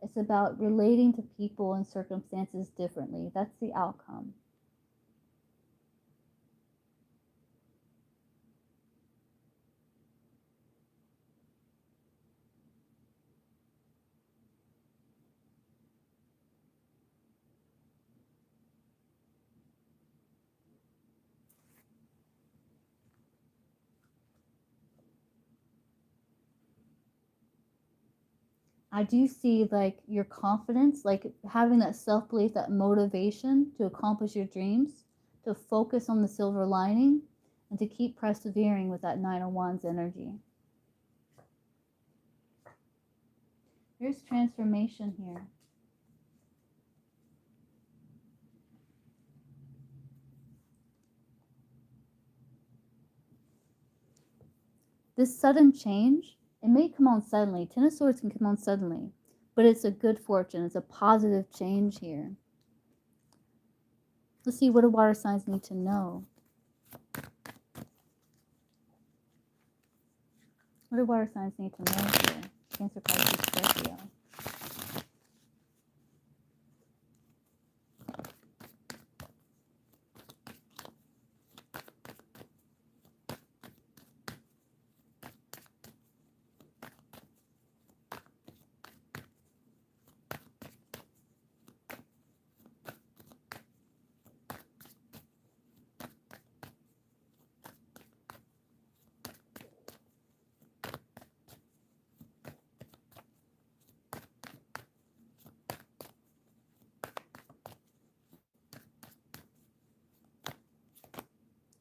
Speaker 1: It's about relating to people and circumstances differently. That's the outcome. I do see like your confidence, like having that self belief, that motivation to accomplish your dreams, to focus on the silver lining, and to keep persevering with that Nine of Wands energy. There's transformation here. This sudden change, it may come on suddenly. Ten of Swords can come on suddenly, but it's a good fortune. It's a positive change here. Let's see, what do water signs need to know? What do water signs need to know here? Cancer, Pisces, Scorpio.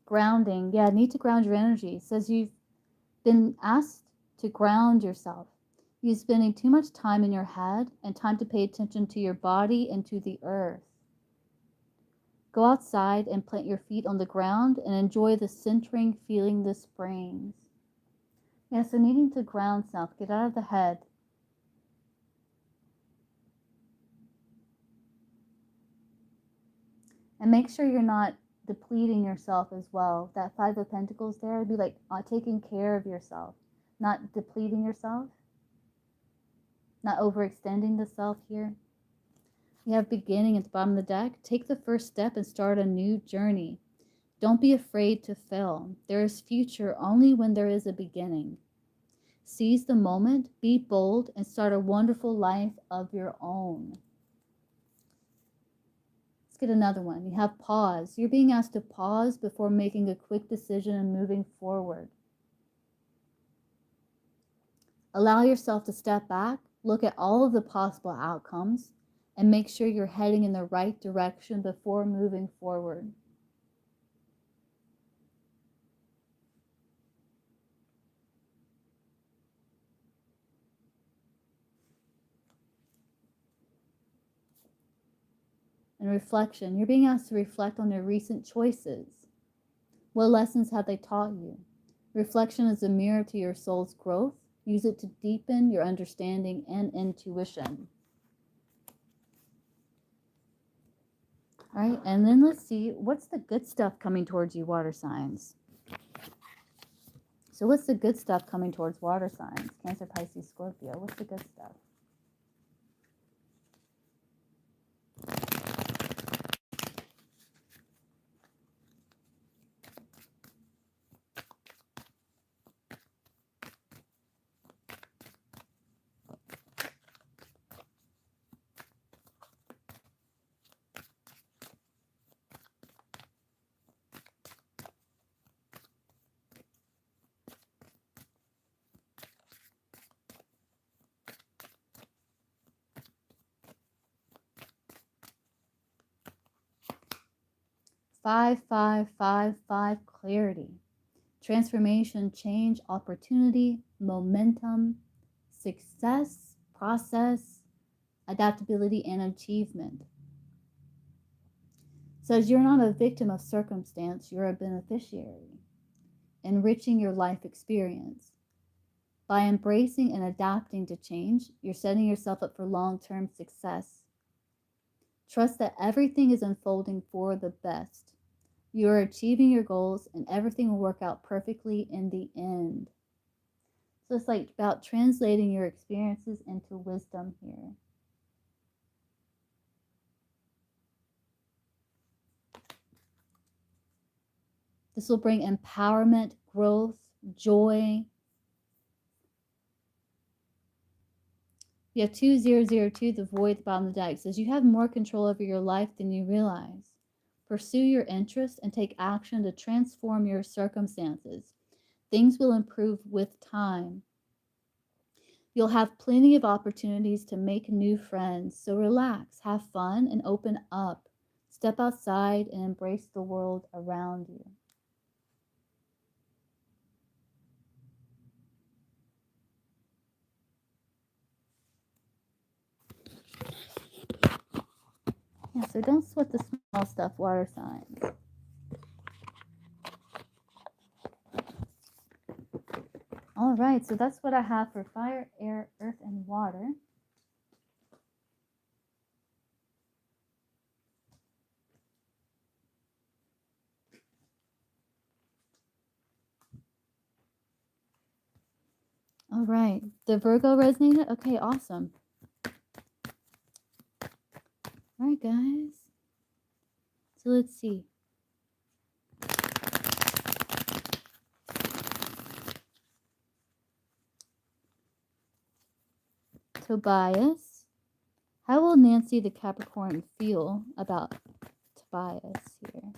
Speaker 1: Grounding. Yeah, need to ground your energy. It says you've been asked to ground yourself. You're spending too much time in your head and time to pay attention to your body and to the earth. Go outside and plant your feet on the ground and enjoy the centering feeling this brings. Yeah, so needing to ground self, get out of the head. And make sure you're not depleting yourself as well. That Five of Pentacles there would be like taking care of yourself, not depleting yourself, not overextending the self here. You have beginning at the bottom of the deck. Take the first step and start a new journey. Don't be afraid to fail. There is future only when there is a beginning. Seize the moment, be bold, and start a wonderful life of your own. Let's get another one. You have pause. You're being asked to pause before making a quick decision and moving forward. Allow yourself to step back, look at all of the possible outcomes, and make sure you're heading in the right direction before moving forward. And reflection. You're being asked to reflect on your recent choices. What lessons have they taught you? Reflection is a mirror to your soul's growth. Use it to deepen your understanding and intuition. All right, and then let's see, what's the good stuff coming towards you, water signs? So what's the good stuff coming towards water signs? Cancer, Pisces, Scorpio. What's the good stuff? Five, five, five, five, clarity. Transformation, change, opportunity, momentum, success, process, adaptability, and achievement. Says you're not a victim of circumstance, you're a beneficiary, enriching your life experience. By embracing and adapting to change, you're setting yourself up for long-term success. Trust that everything is unfolding for the best. You're achieving your goals and everything will work out perfectly in the end. So it's like about translating your experiences into wisdom here. This will bring empowerment, growth, joy. You have 2002, the void at the bottom of the deck. It says you have more control over your life than you realize. Pursue your interests and take action to transform your circumstances. Things will improve with time. You'll have plenty of opportunities to make new friends, so relax, have fun, and open up. Step outside and embrace the world around you. Yeah, so don't sweat the small stuff, water signs. All right, so that's what I have for fire, air, earth, and water. All right, the Virgo resonated? Okay, awesome. All right, guys. So let's see. Tobias. How will Nancy the Capricorn feel about Tobias here?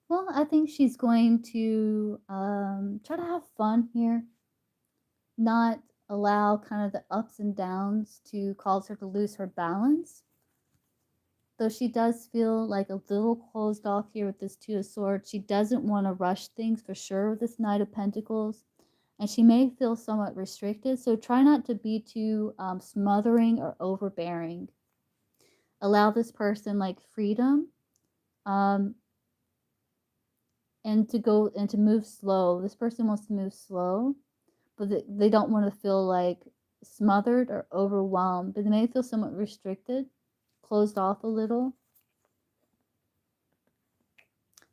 Speaker 1: Well, I think she's going to try to have fun here, not allow kind of the ups and downs to cause her to lose her balance. Though she does feel like a little closed off here with this Two of Swords, she doesn't want to rush things for sure with this Knight of Pentacles, and she may feel somewhat restricted. So try not to be too smothering or overbearing. Allow this person like freedom. And to go and to move slow. This person wants to move slow, but they don't want to feel like smothered or overwhelmed, but they may feel somewhat restricted, closed off a little.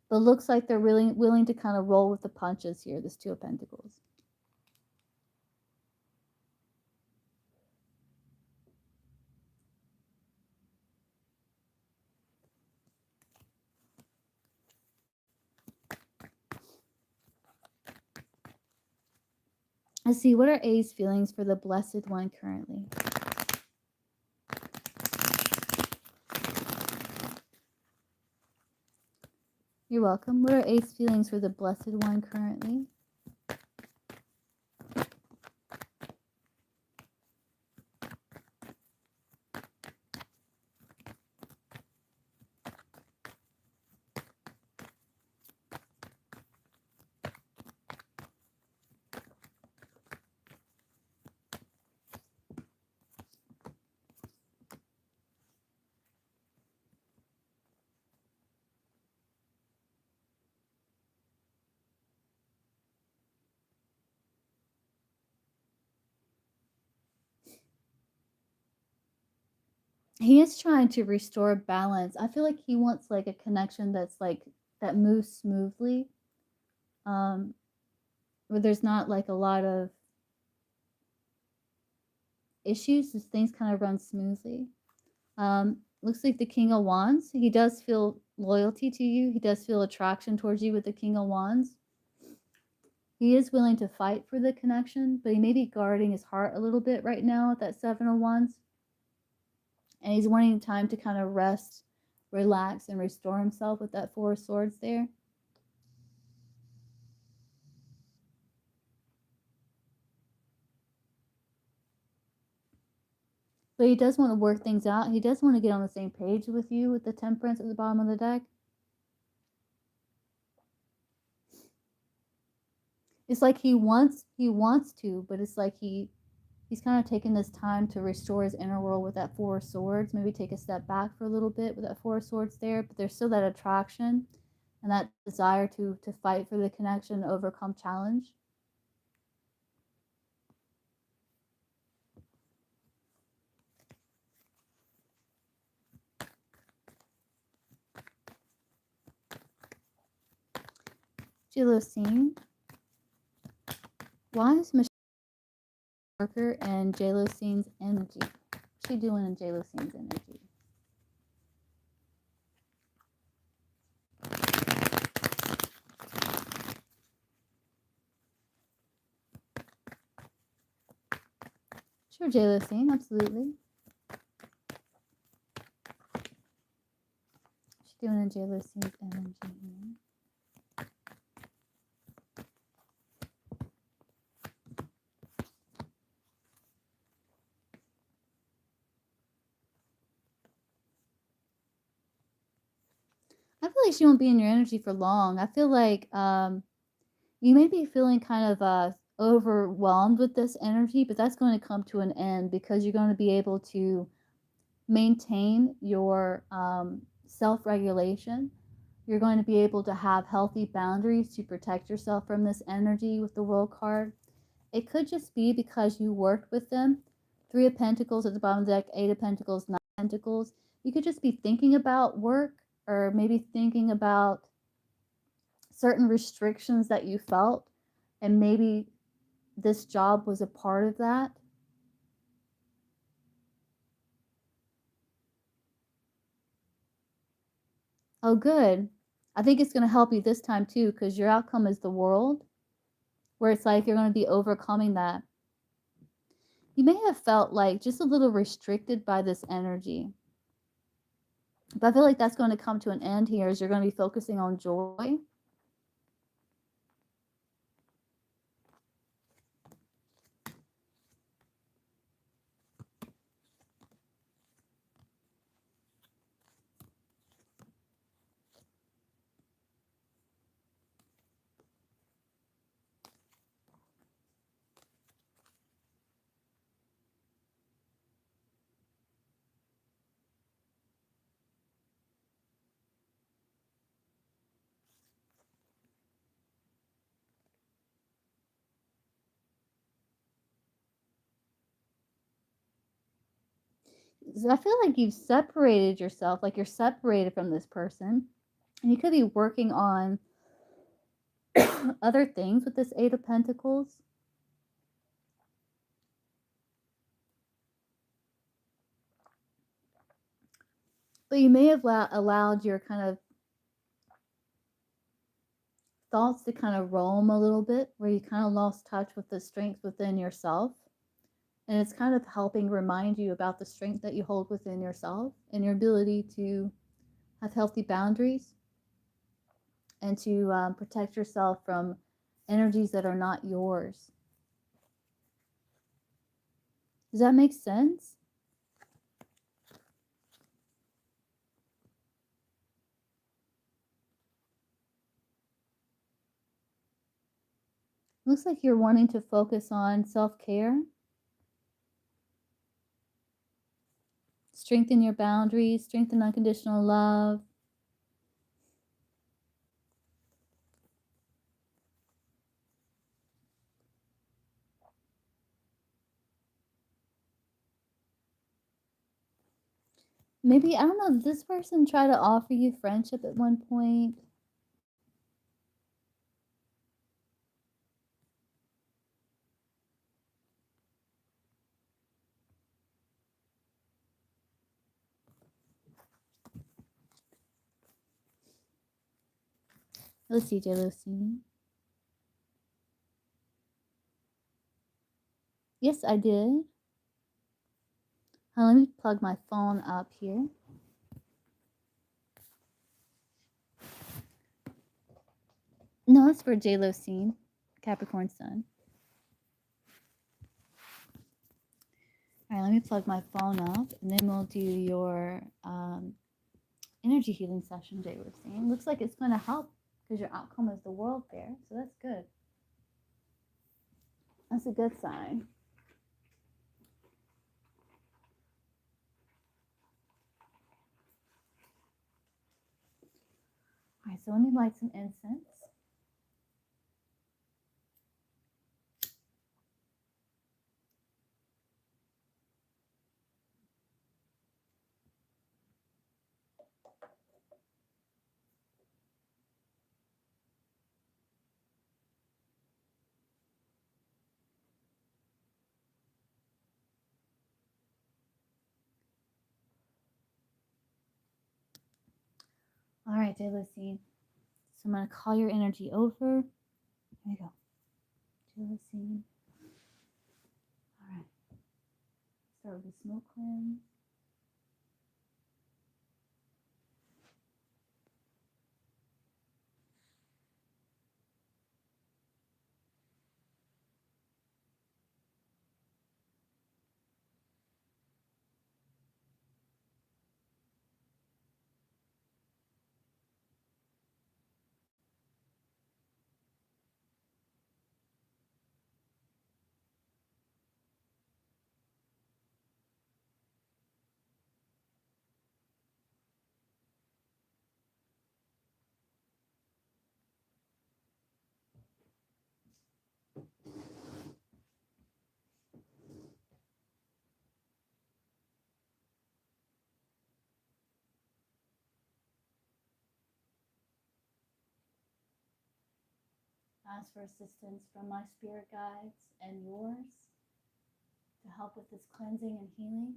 Speaker 1: But looks like they're really willing to kind of roll with the punches here, this Two of Pentacles. Let's see, what are A's feelings for the Blessed One currently? You're welcome. What are A's feelings for the Blessed One currently? He is trying to restore balance. I feel like he wants like a connection that's like that moves smoothly, where there's not like a lot of issues, as things kind of run smoothly. Looks like the King of Wands. He does feel loyalty to you. He does feel attraction towards you with the King of Wands. He is willing to fight for the connection, but he may be guarding his heart a little bit right now at that Seven of Wands. And he's wanting time to kind of rest, relax, and restore himself with that Four of Swords there. But he does want to work things out. He does want to get on the same page with you with the Temperance at the bottom of the deck. It's like he wants to, but it's like he's kind of taking this time to restore his inner world with that Four of Swords. Maybe take a step back for a little bit with that Four of Swords there, but there's still that attraction. and that desire to fight for the connection, overcome challenge. Jalosine, why is Michelle Parker and Jalosine's energy? What's she doing in Jalosine's energy? Sure, Jalosine, absolutely. What's she doing in Jalosine's energy here? I feel like she won't be in your energy for long. I feel like you may be feeling kind of overwhelmed with this energy, but that's going to come to an end because you're going to be able to maintain your self regulation. You're going to be able to have healthy boundaries to protect yourself from this energy with the World card. It could just be because you worked with them. Three of Pentacles at the bottom of the deck, Eight of Pentacles, Nine of Pentacles. You could just be thinking about work, or maybe thinking about certain restrictions that you felt, and maybe this job was a part of that. Oh, good. I think it's going to help you this time too, because your outcome is the World, where it's like you're going to be overcoming that. You may have felt like just a little restricted by this energy, but I feel like that's going to come to an end here as you're going to be focusing on joy. So I feel like you've separated yourself, like you're separated from this person, and you could be working on other things with this Eight of Pentacles. But you may have allowed your kind of thoughts to kind of roam a little bit, where you kind of lost touch with the strength within yourself. And it's kind of helping remind you about the strength that you hold within yourself and your ability to have healthy boundaries and to protect yourself from energies that are not yours. Does that make sense? Looks like you're wanting to focus on self-care, strengthen your boundaries, strengthen unconditional love. Maybe, I don't know, did this person try to offer you friendship at one point? Let's see, Jalosine. Yes, I did. Let me plug my phone up here. No, it's for Jalosine, Capricorn Sun. All right, let me plug my phone up, and then we'll do your energy healing session, Jalosine. Looks like it's going to help because your outcome is the World there, so that's good. That's a good sign. All right, so let me light some incense. All right, Jalocene. So I'm going to call your energy over. There you go. Jalocene. All right. Start with the smoke cleanse. Ask for assistance from my spirit guides and yours to help with this cleansing and healing.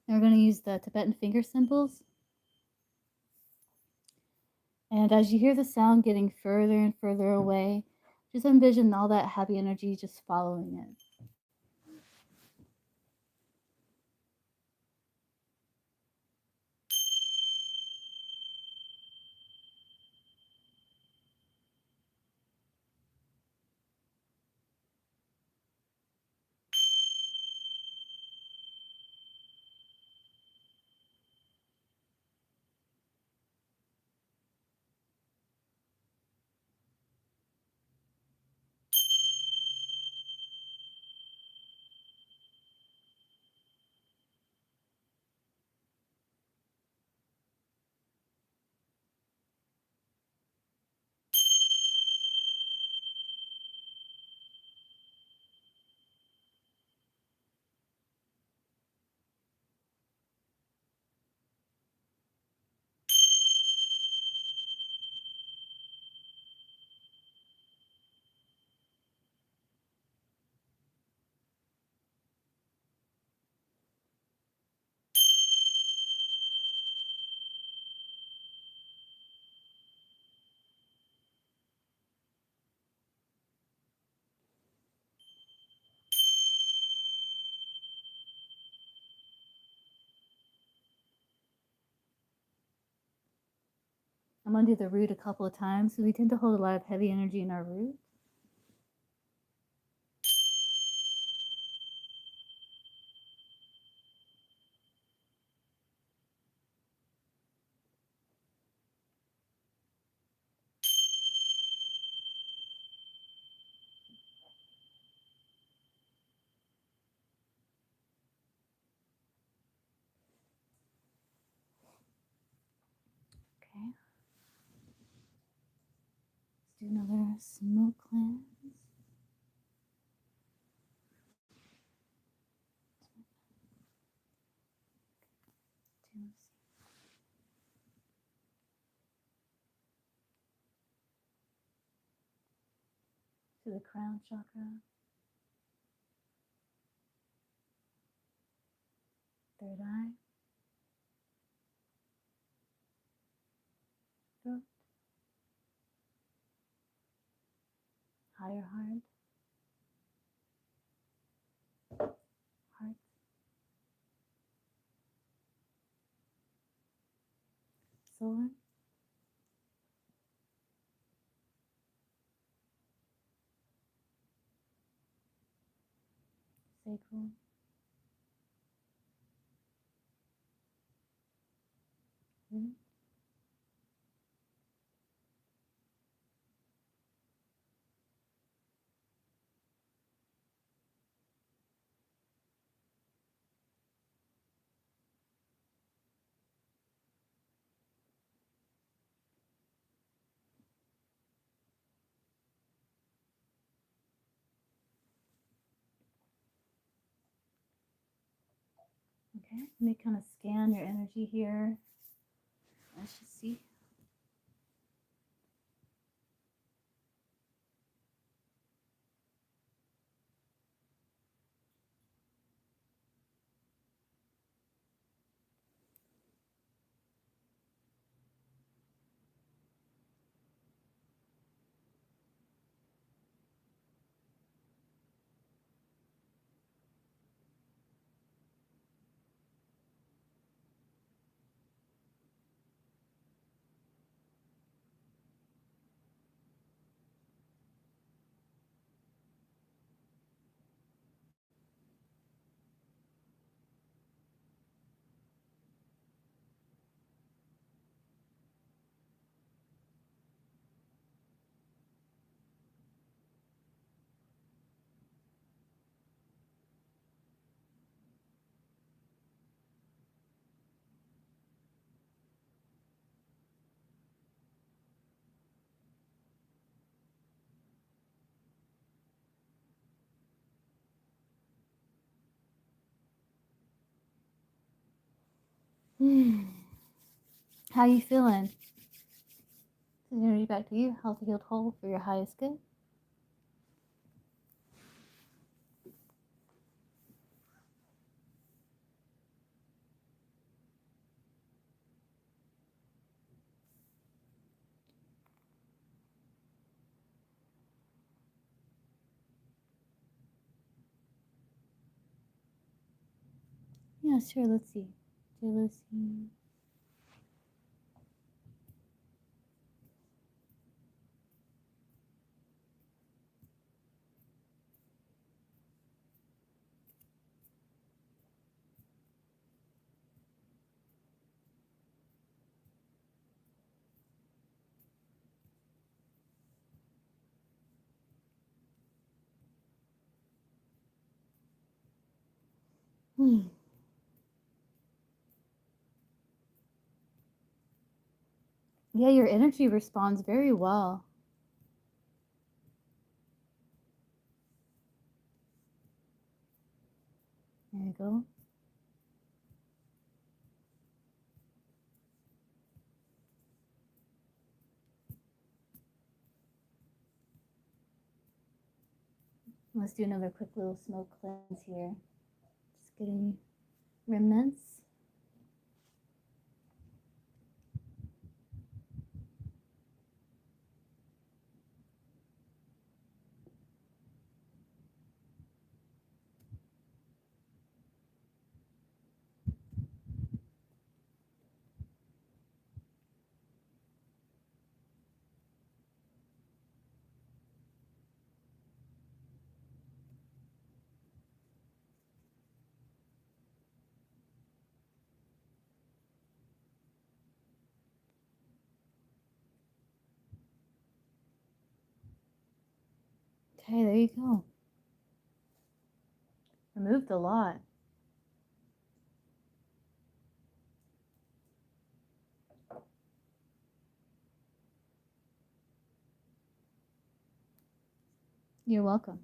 Speaker 1: And we're going to use the Tibetan finger symbols. And as you hear the sound getting further and further away, just envision all that happy energy just following it. I'm going to do the root a couple of times because we tend to hold a lot of heavy energy in our root. Okay. Let's do another smoke cleanse. to the crown chakra, third eye, throat, higher heart, heart, solar, sacral, root, okay? Let me kind of scan your energy here. Let's just see. How you feeling? Send energy back to you, healthy, healed, whole for your highest good. Yeah, sure. Let's see. Jealousy. Yeah, your energy responds very well. There you go. Let's do another quick little smoke cleanse here. Just getting remnants. Okay, there you go. Removed a lot. You're welcome.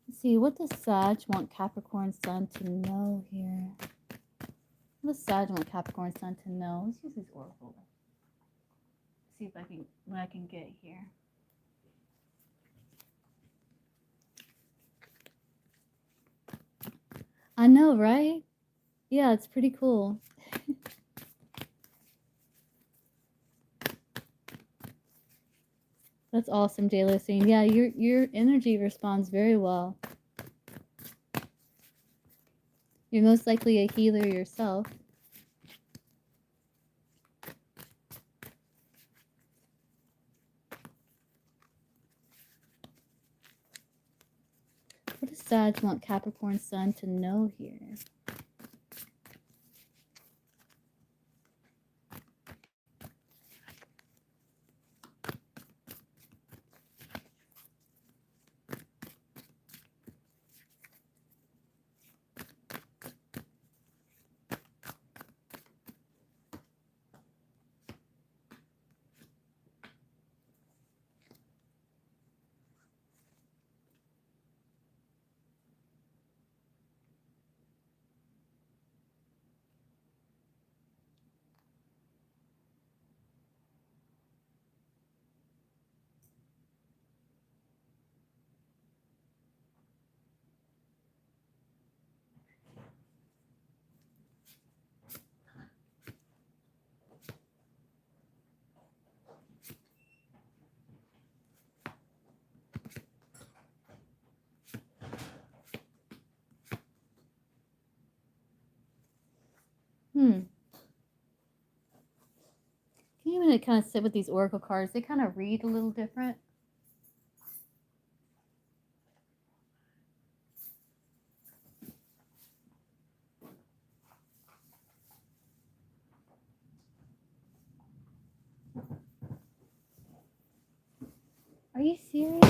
Speaker 1: Let's see, what does Sag want Capricorn Sun to know here? What does Sag want Capricorn Sun to know? Let's use these oracle. See if I can what I can get here. I know, right? Yeah, it's pretty cool. That's awesome, J-Lo saying, yeah, your energy responds very well. You're most likely a healer yourself. What does Sag want Capricorn Sun to know here? Can you even kind of sit with these oracle cards? They kind of read a little different. Are you serious?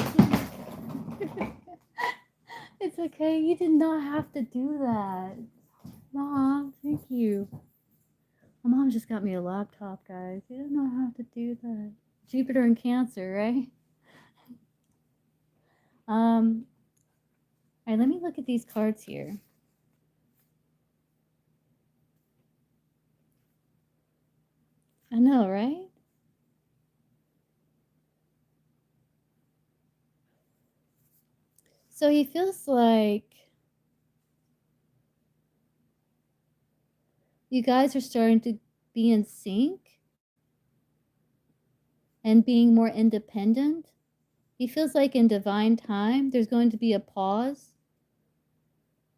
Speaker 1: It's okay. You did not have to do that. Mom, thank you. My mom just got me a laptop, guys. You did not have to do that. Jupiter and Cancer, right? All right, let me look at these cards here. I know, right? So he feels like you guys are starting to be in sync and being more independent. He feels like in divine time, there's going to be a pause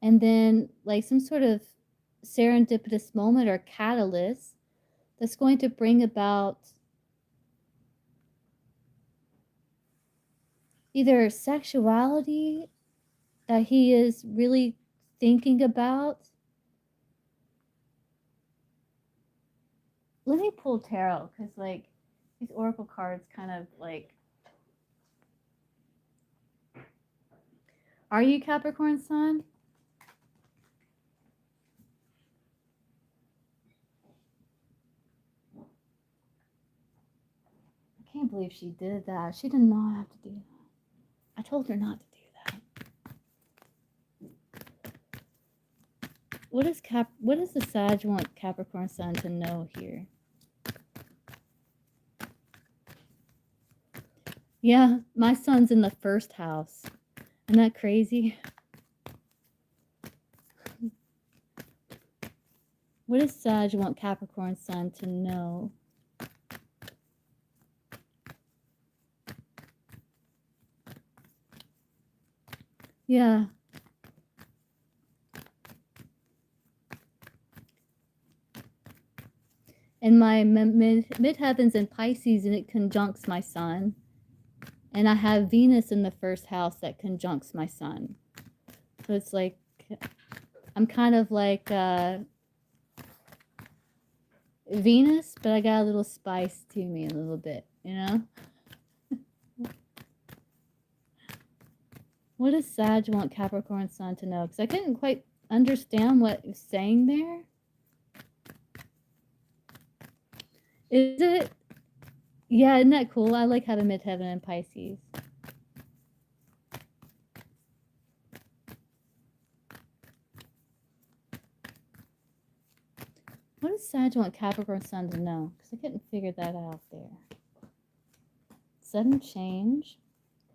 Speaker 1: and then like some sort of serendipitous moment or catalyst that's going to bring about either sexuality that he is really thinking about. Let me pull tarot because like these oracle cards kind of like, are you Capricorn Sun? I can't believe she did that. She did not have to do that. I told her not to do that. What does the Sag want Capricorn Sun to know here? Yeah, my son's in the first house. Isn't that crazy? What does Sag want Capricorn Sun to know? Yeah. And my midheaven's in Pisces and it conjuncts my sun. And I have Venus in the first house that conjuncts my sun. So it's like, I'm kind of like Venus, but I got a little spice to me a little bit, you know? What does Sag want Capricorn Sun to know? Because I couldn't quite understand what you're saying there. Is it? Yeah, isn't that cool? I like having midheaven in Pisces. What does Sag want Capricorn Sun to know? Because I couldn't figure that out there. Sudden change.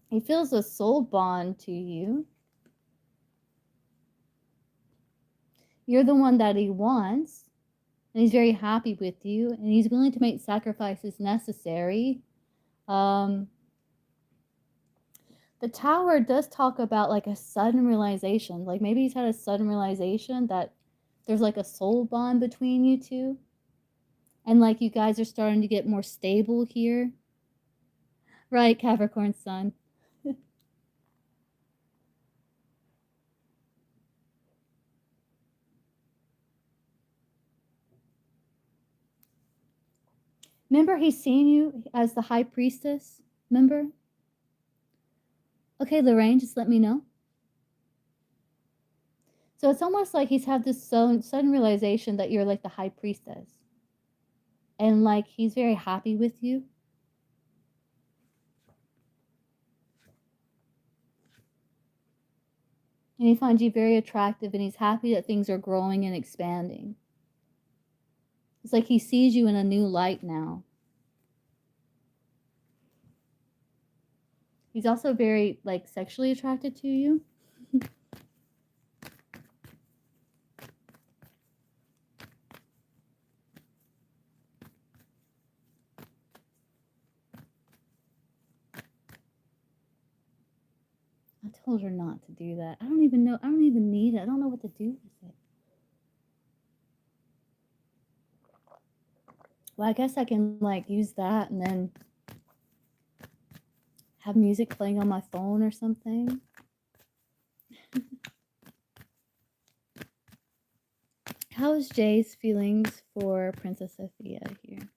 Speaker 1: He feels a soul bond to you. You're the one that he wants. And he's very happy with you. And he's willing to make sacrifices necessary. The Tower does talk about like a sudden realization. Like maybe he's had a sudden realization that there's like a soul bond between you two. And like you guys are starting to get more stable here. Right, Capricorn Sun. Remember, he's seen you as the High Priestess? Remember? Okay, Lorraine, just let me know. So it's almost like he's had this sudden realization that you're like the High Priestess. And like he's very happy with you. And he finds you very attractive and he's happy that things are growing and expanding. It's like he sees you in a new light now. He's also very like sexually attracted to you. I told her not to do that. I don't even know. I don't even need it. I don't know what to do with it. Well, I guess I can like use that and then have music playing on my phone or something. How is Jay's feelings for Princess Sophia here?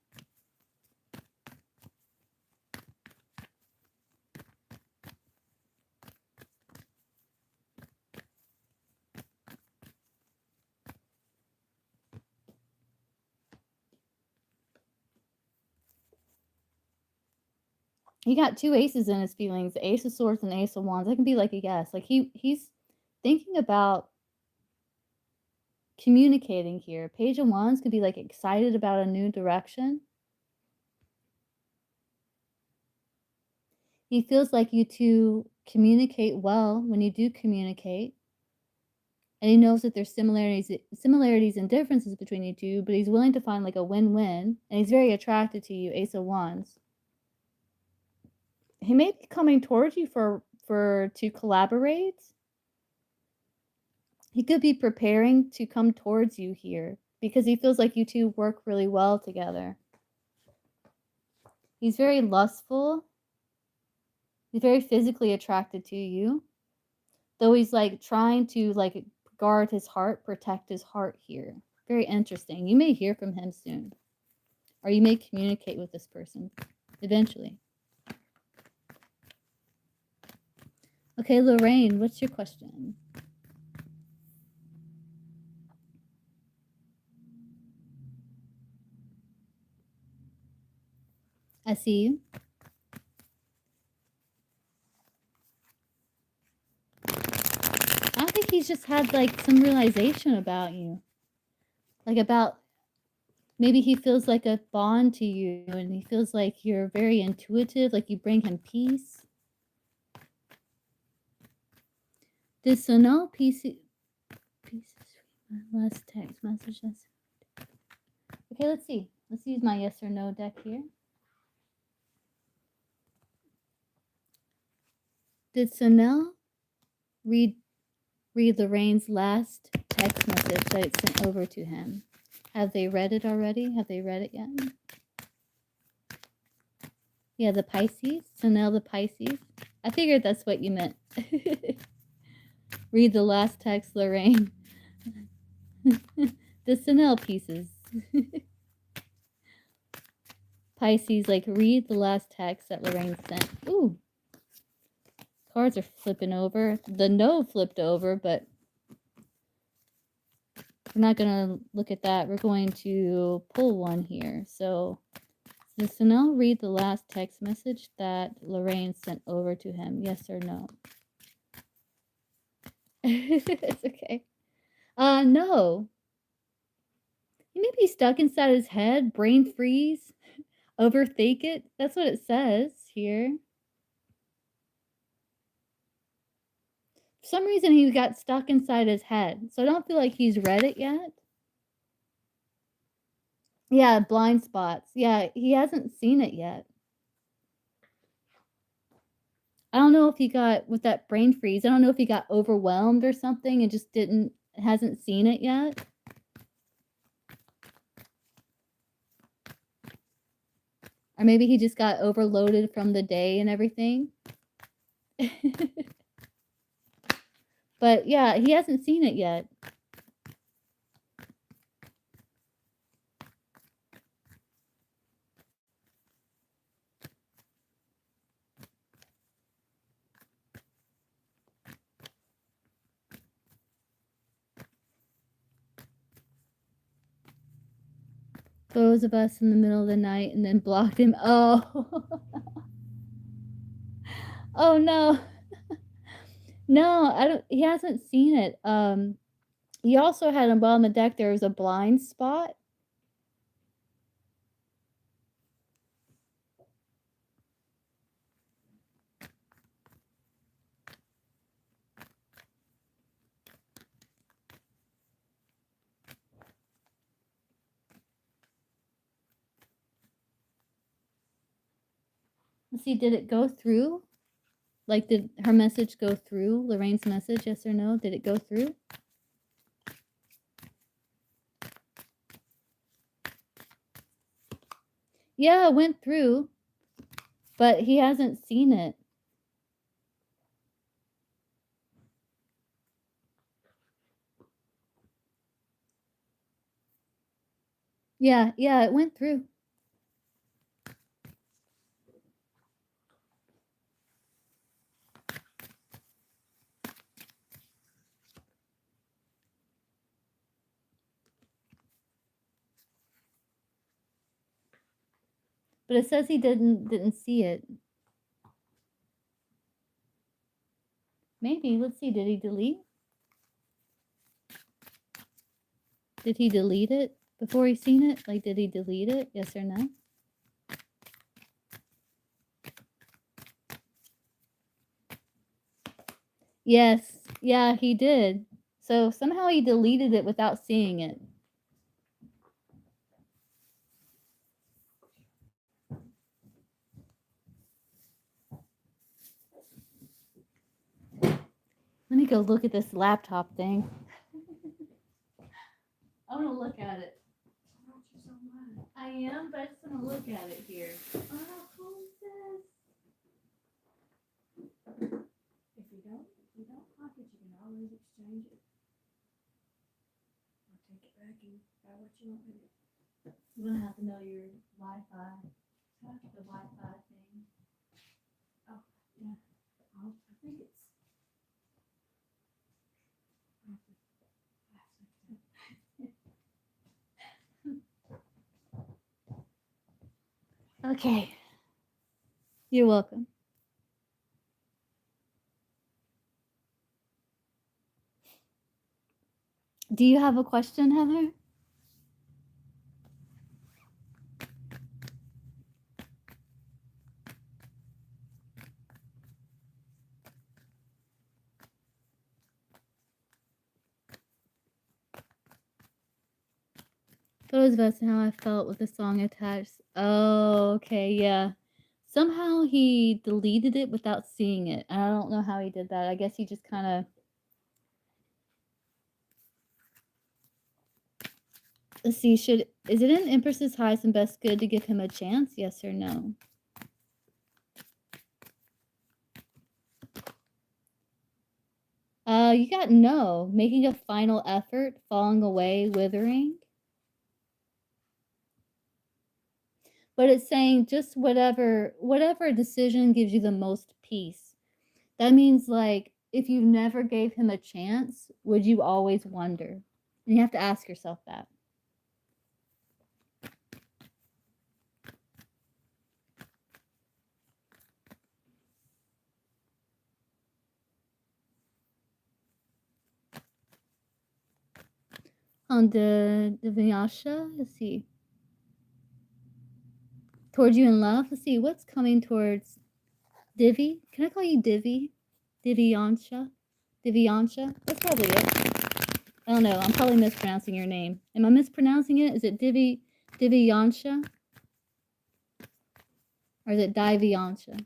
Speaker 1: He got two aces in his feelings, the Ace of Swords and the Ace of Wands. That can be like a yes. Like he's thinking about communicating here. Page of Wands could be like excited about a new direction. He feels like you two communicate well when you do communicate. And he knows that there's similarities and differences between you two, but he's willing to find like a win-win. And he's very attracted to you, Ace of Wands. He may be coming towards you to collaborate. He could be preparing to come towards you here because he feels like you two work really well together. He's very lustful. He's very physically attracted to you. Though he's like trying to like guard his heart, protect his heart here. Very interesting. You may hear from him soon. Or you may communicate with this person eventually. Okay, Lorraine, what's your question? I see you. I think he's just had like some realization about you. Like about maybe he feels like a bond to you and he feels like you're very intuitive, like you bring him peace. Did Sonal pieces last text message? Okay, let's see. Let's use my yes or no deck here. Did Sonal read Lorraine's last text message that it sent over to him? Have they read it already? Have they read it yet? Yeah, the Pisces. Sonal the Pisces. I figured that's what you meant. Read the last text, Lorraine. The Sonal pieces. Pisces, like, read the last text that Lorraine sent. Ooh. Cards are flipping over. The no flipped over, but we're not going to look at that. We're going to pull one here. So, does Sonal read the last text message that Lorraine sent over to him? Yes or no? It's okay. No. He maybe stuck inside his head, brain freeze, overthink it. That's what it says here. For some reason, he got stuck inside his head, so I don't feel like he's read it yet. Yeah, blind spots. Yeah, he hasn't seen it yet. I don't know if he got with that brain freeze. I don't know if he got overwhelmed or something and just hasn't seen it yet. Or maybe he just got overloaded from the day and everything. But yeah, he hasn't seen it yet. Photos of us in the middle of the night and then blocked him. Oh. Oh no. No, I don't he hasn't seen it. He also had him on the deck there was a blind spot. Let's see, did it go through? Like, did her message go through? Lorraine's message, yes or no? Did it go through? Yeah, it went through, but he hasn't seen it. Yeah, it went through. But it says he didn't see it. Maybe. Let's see. Did he delete? Did he delete it before he seen it? Like, did he delete it? Yes or no? Yes. Yeah, he did. So somehow he deleted it without seeing it. Let me go look at this laptop thing. I want to look at it. I am, but I just want to look at it here. Oh, how cool is this?
Speaker 2: If you don't like it, you can always exchange it. I'll take it back and buy what you want with it.
Speaker 1: You're gonna have to know your Wi-Fi. The Wi-Fi thing.
Speaker 2: Oh, yeah. I think it's.
Speaker 1: Okay. You're welcome. Do you have a question, Heather? Photos of us and how I felt with the song attached. Oh, okay, yeah. Somehow he deleted it without seeing it. I don't know how he did that. I guess he just kind of. Let's see. Is it in Empress's highest and best good to give him a chance? Yes or no? You got no. Making a final effort, falling away, withering. But it's saying just whatever decision gives you the most peace. That means like if you never gave him a chance, would you always wonder? And you have to ask yourself that. On the Vinyasha, let's see. Towards you in love. Let's see, what's coming towards Divi? Can I call you Divi? Divyansha? Divyansha? That's probably it. I don't know. I'm probably mispronouncing your name. Am I mispronouncing it? Is it Divyansha? Or is it Divyansha?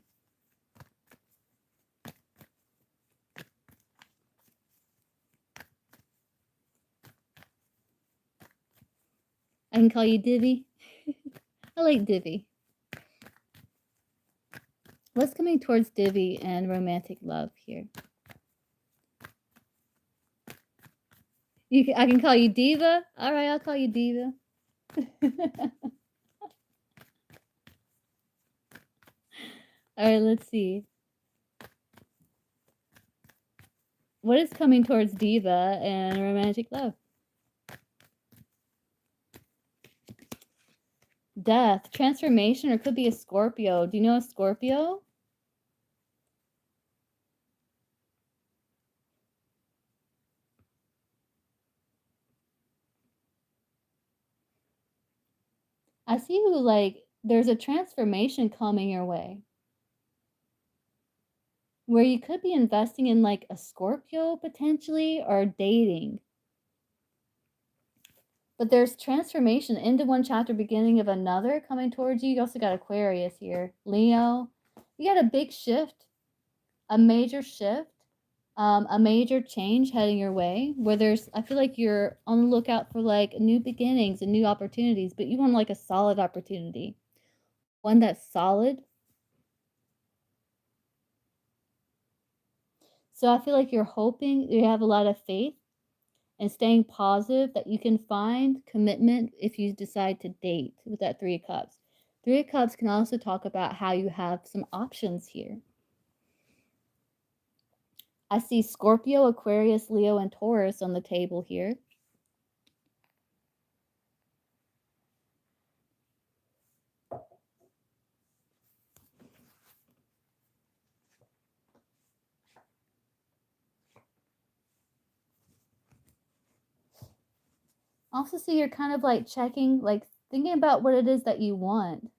Speaker 1: I can call you Divi. I like Divi. What's coming towards Divi and romantic love here? I can call you Diva. All right, I'll call you Diva. All right, let's see. What is coming towards Diva and romantic love? Death, transformation, or it could be a Scorpio. Do you know a Scorpio? I see you like there's a transformation coming your way where you could be investing in like a Scorpio potentially or dating. But there's transformation into one chapter, beginning of another coming towards you. You also got Aquarius here, Leo. You got a big shift, a major shift, a major change heading your way. Where I feel like you're on the lookout for like new beginnings and new opportunities, but you want like a solid opportunity, one that's solid. So I feel like you're hoping, you have a lot of faith and staying positive that you can find commitment if you decide to date with that Three of Cups. Three of Cups can also talk about how you have some options here. I see Scorpio, Aquarius, Leo, and Taurus on the table here. Also see you're kind of like checking, like thinking about what it is that you want.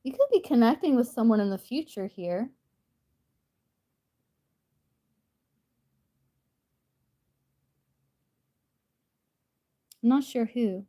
Speaker 1: You could be connecting with someone in the future here. I'm not sure who.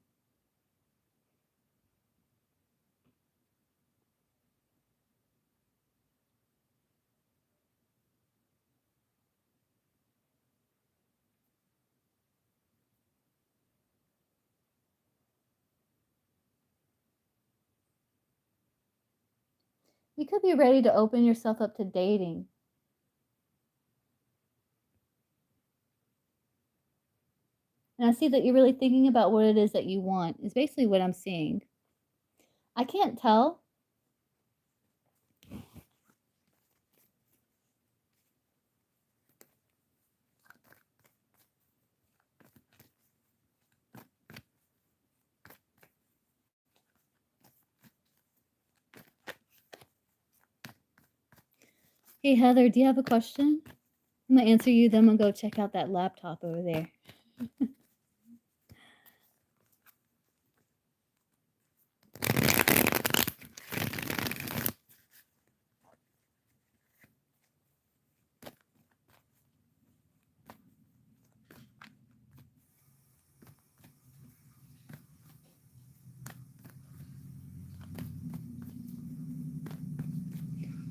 Speaker 1: You could be ready to open yourself up to dating. And I see that you're really thinking about what it is that you want, is basically what I'm seeing. I can't tell. Hey, Heather, do you have a question? I'm going to answer you, then I'm going to go check out that laptop over there.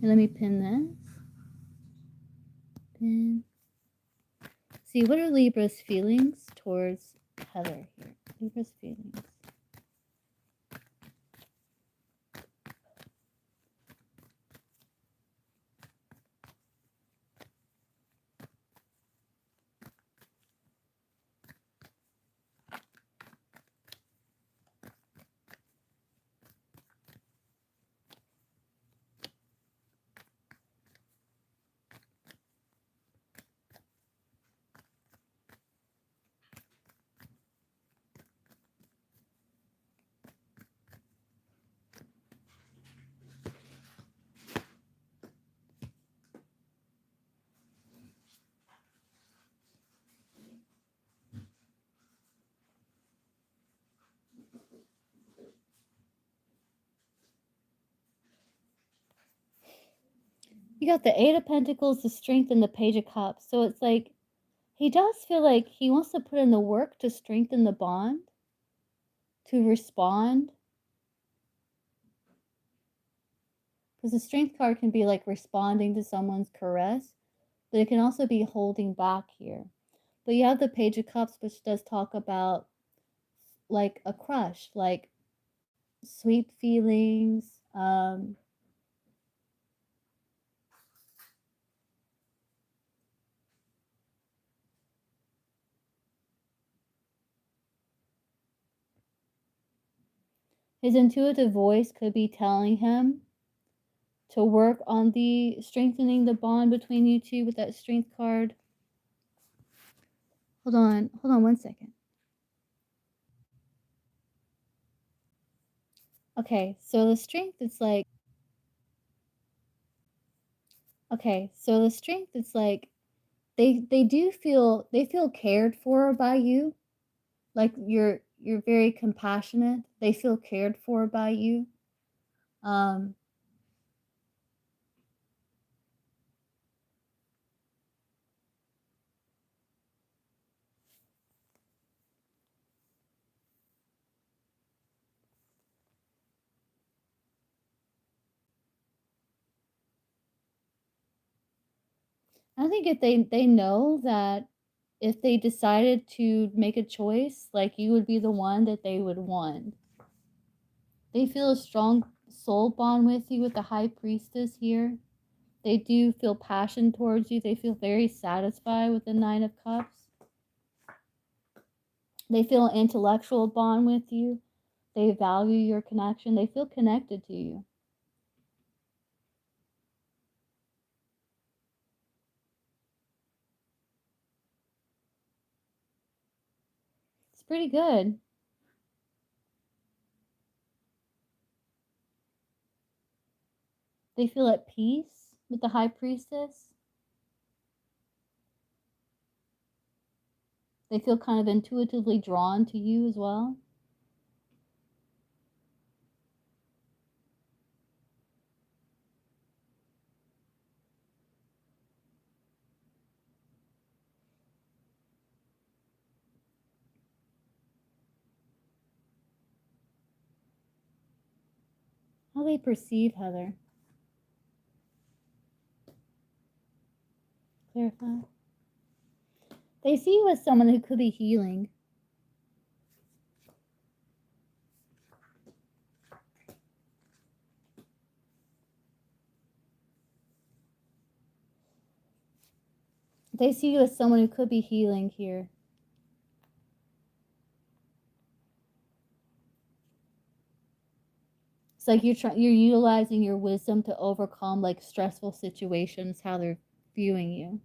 Speaker 1: And let me pin this. Pin. See, what are Libra's feelings towards Heather here? Libra's feelings. You got the Eight of Pentacles, the Strength, and the Page of Cups. So it's like he does feel like he wants to put in the work to strengthen the bond, to respond. Because the Strength card can be like responding to someone's caress, but it can also be holding back here. But you have the Page of Cups, which does talk about like a crush, like sweet feelings. His intuitive voice could be telling him to work on the strengthening the bond between you two with that Strength card. Hold on 1 second. Okay, so the Strength, it's like, okay, so the Strength, it's like they feel cared for by you. Like you're very compassionate. They feel cared for by you. Um I think if they know that if they decided to make a choice, like you would be the one that they would want. They feel a strong soul bond with you with the High Priestess here. They do feel passion towards you. They feel very satisfied with the Nine of Cups. They feel an intellectual bond with you. They value your connection. They feel connected to you. It's pretty good. They feel at peace with the High Priestess. They feel kind of intuitively drawn to you as well. How they perceive Heather. Clarify. They see you as someone who could be healing. They see you as someone who could be healing here. It's like you're utilizing your wisdom to overcome like stressful situations, how they're viewing you.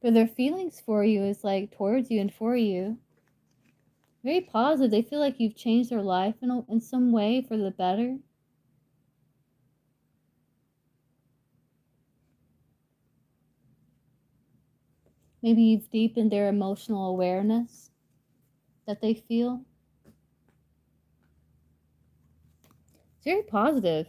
Speaker 1: But their feelings for you is like towards you and for you. Very positive. They feel like you've changed their life in some way for the better. Maybe you've deepened their emotional awareness that they feel. It's very positive.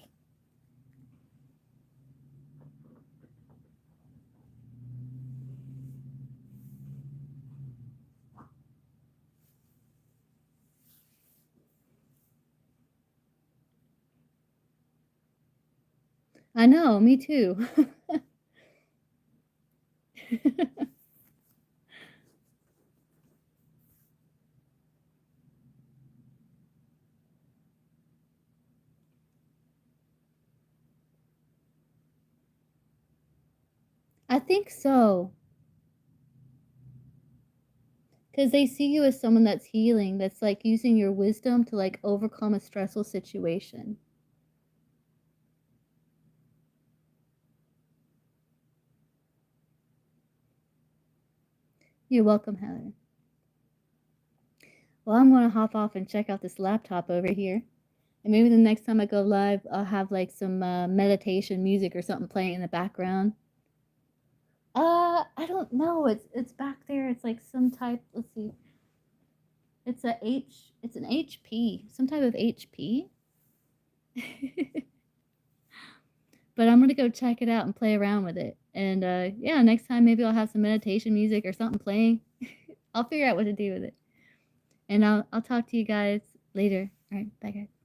Speaker 1: I know, me too. I think so. Because they see you as someone that's healing, that's like using your wisdom to like overcome a stressful situation. You're welcome, Heather. Well, I'm going to hop off and check out this laptop over here. And maybe the next time I go live, I'll have like some meditation music or something playing in the background. I don't know. It's back there. It's like some type. Let's see. It's a H. It's an HP. Some type of HP. But I'm gonna go check it out and play around with it. And yeah, next time maybe I'll have some meditation music or something playing. I'll figure out what to do with it. And I'll talk to you guys later. All right, bye guys.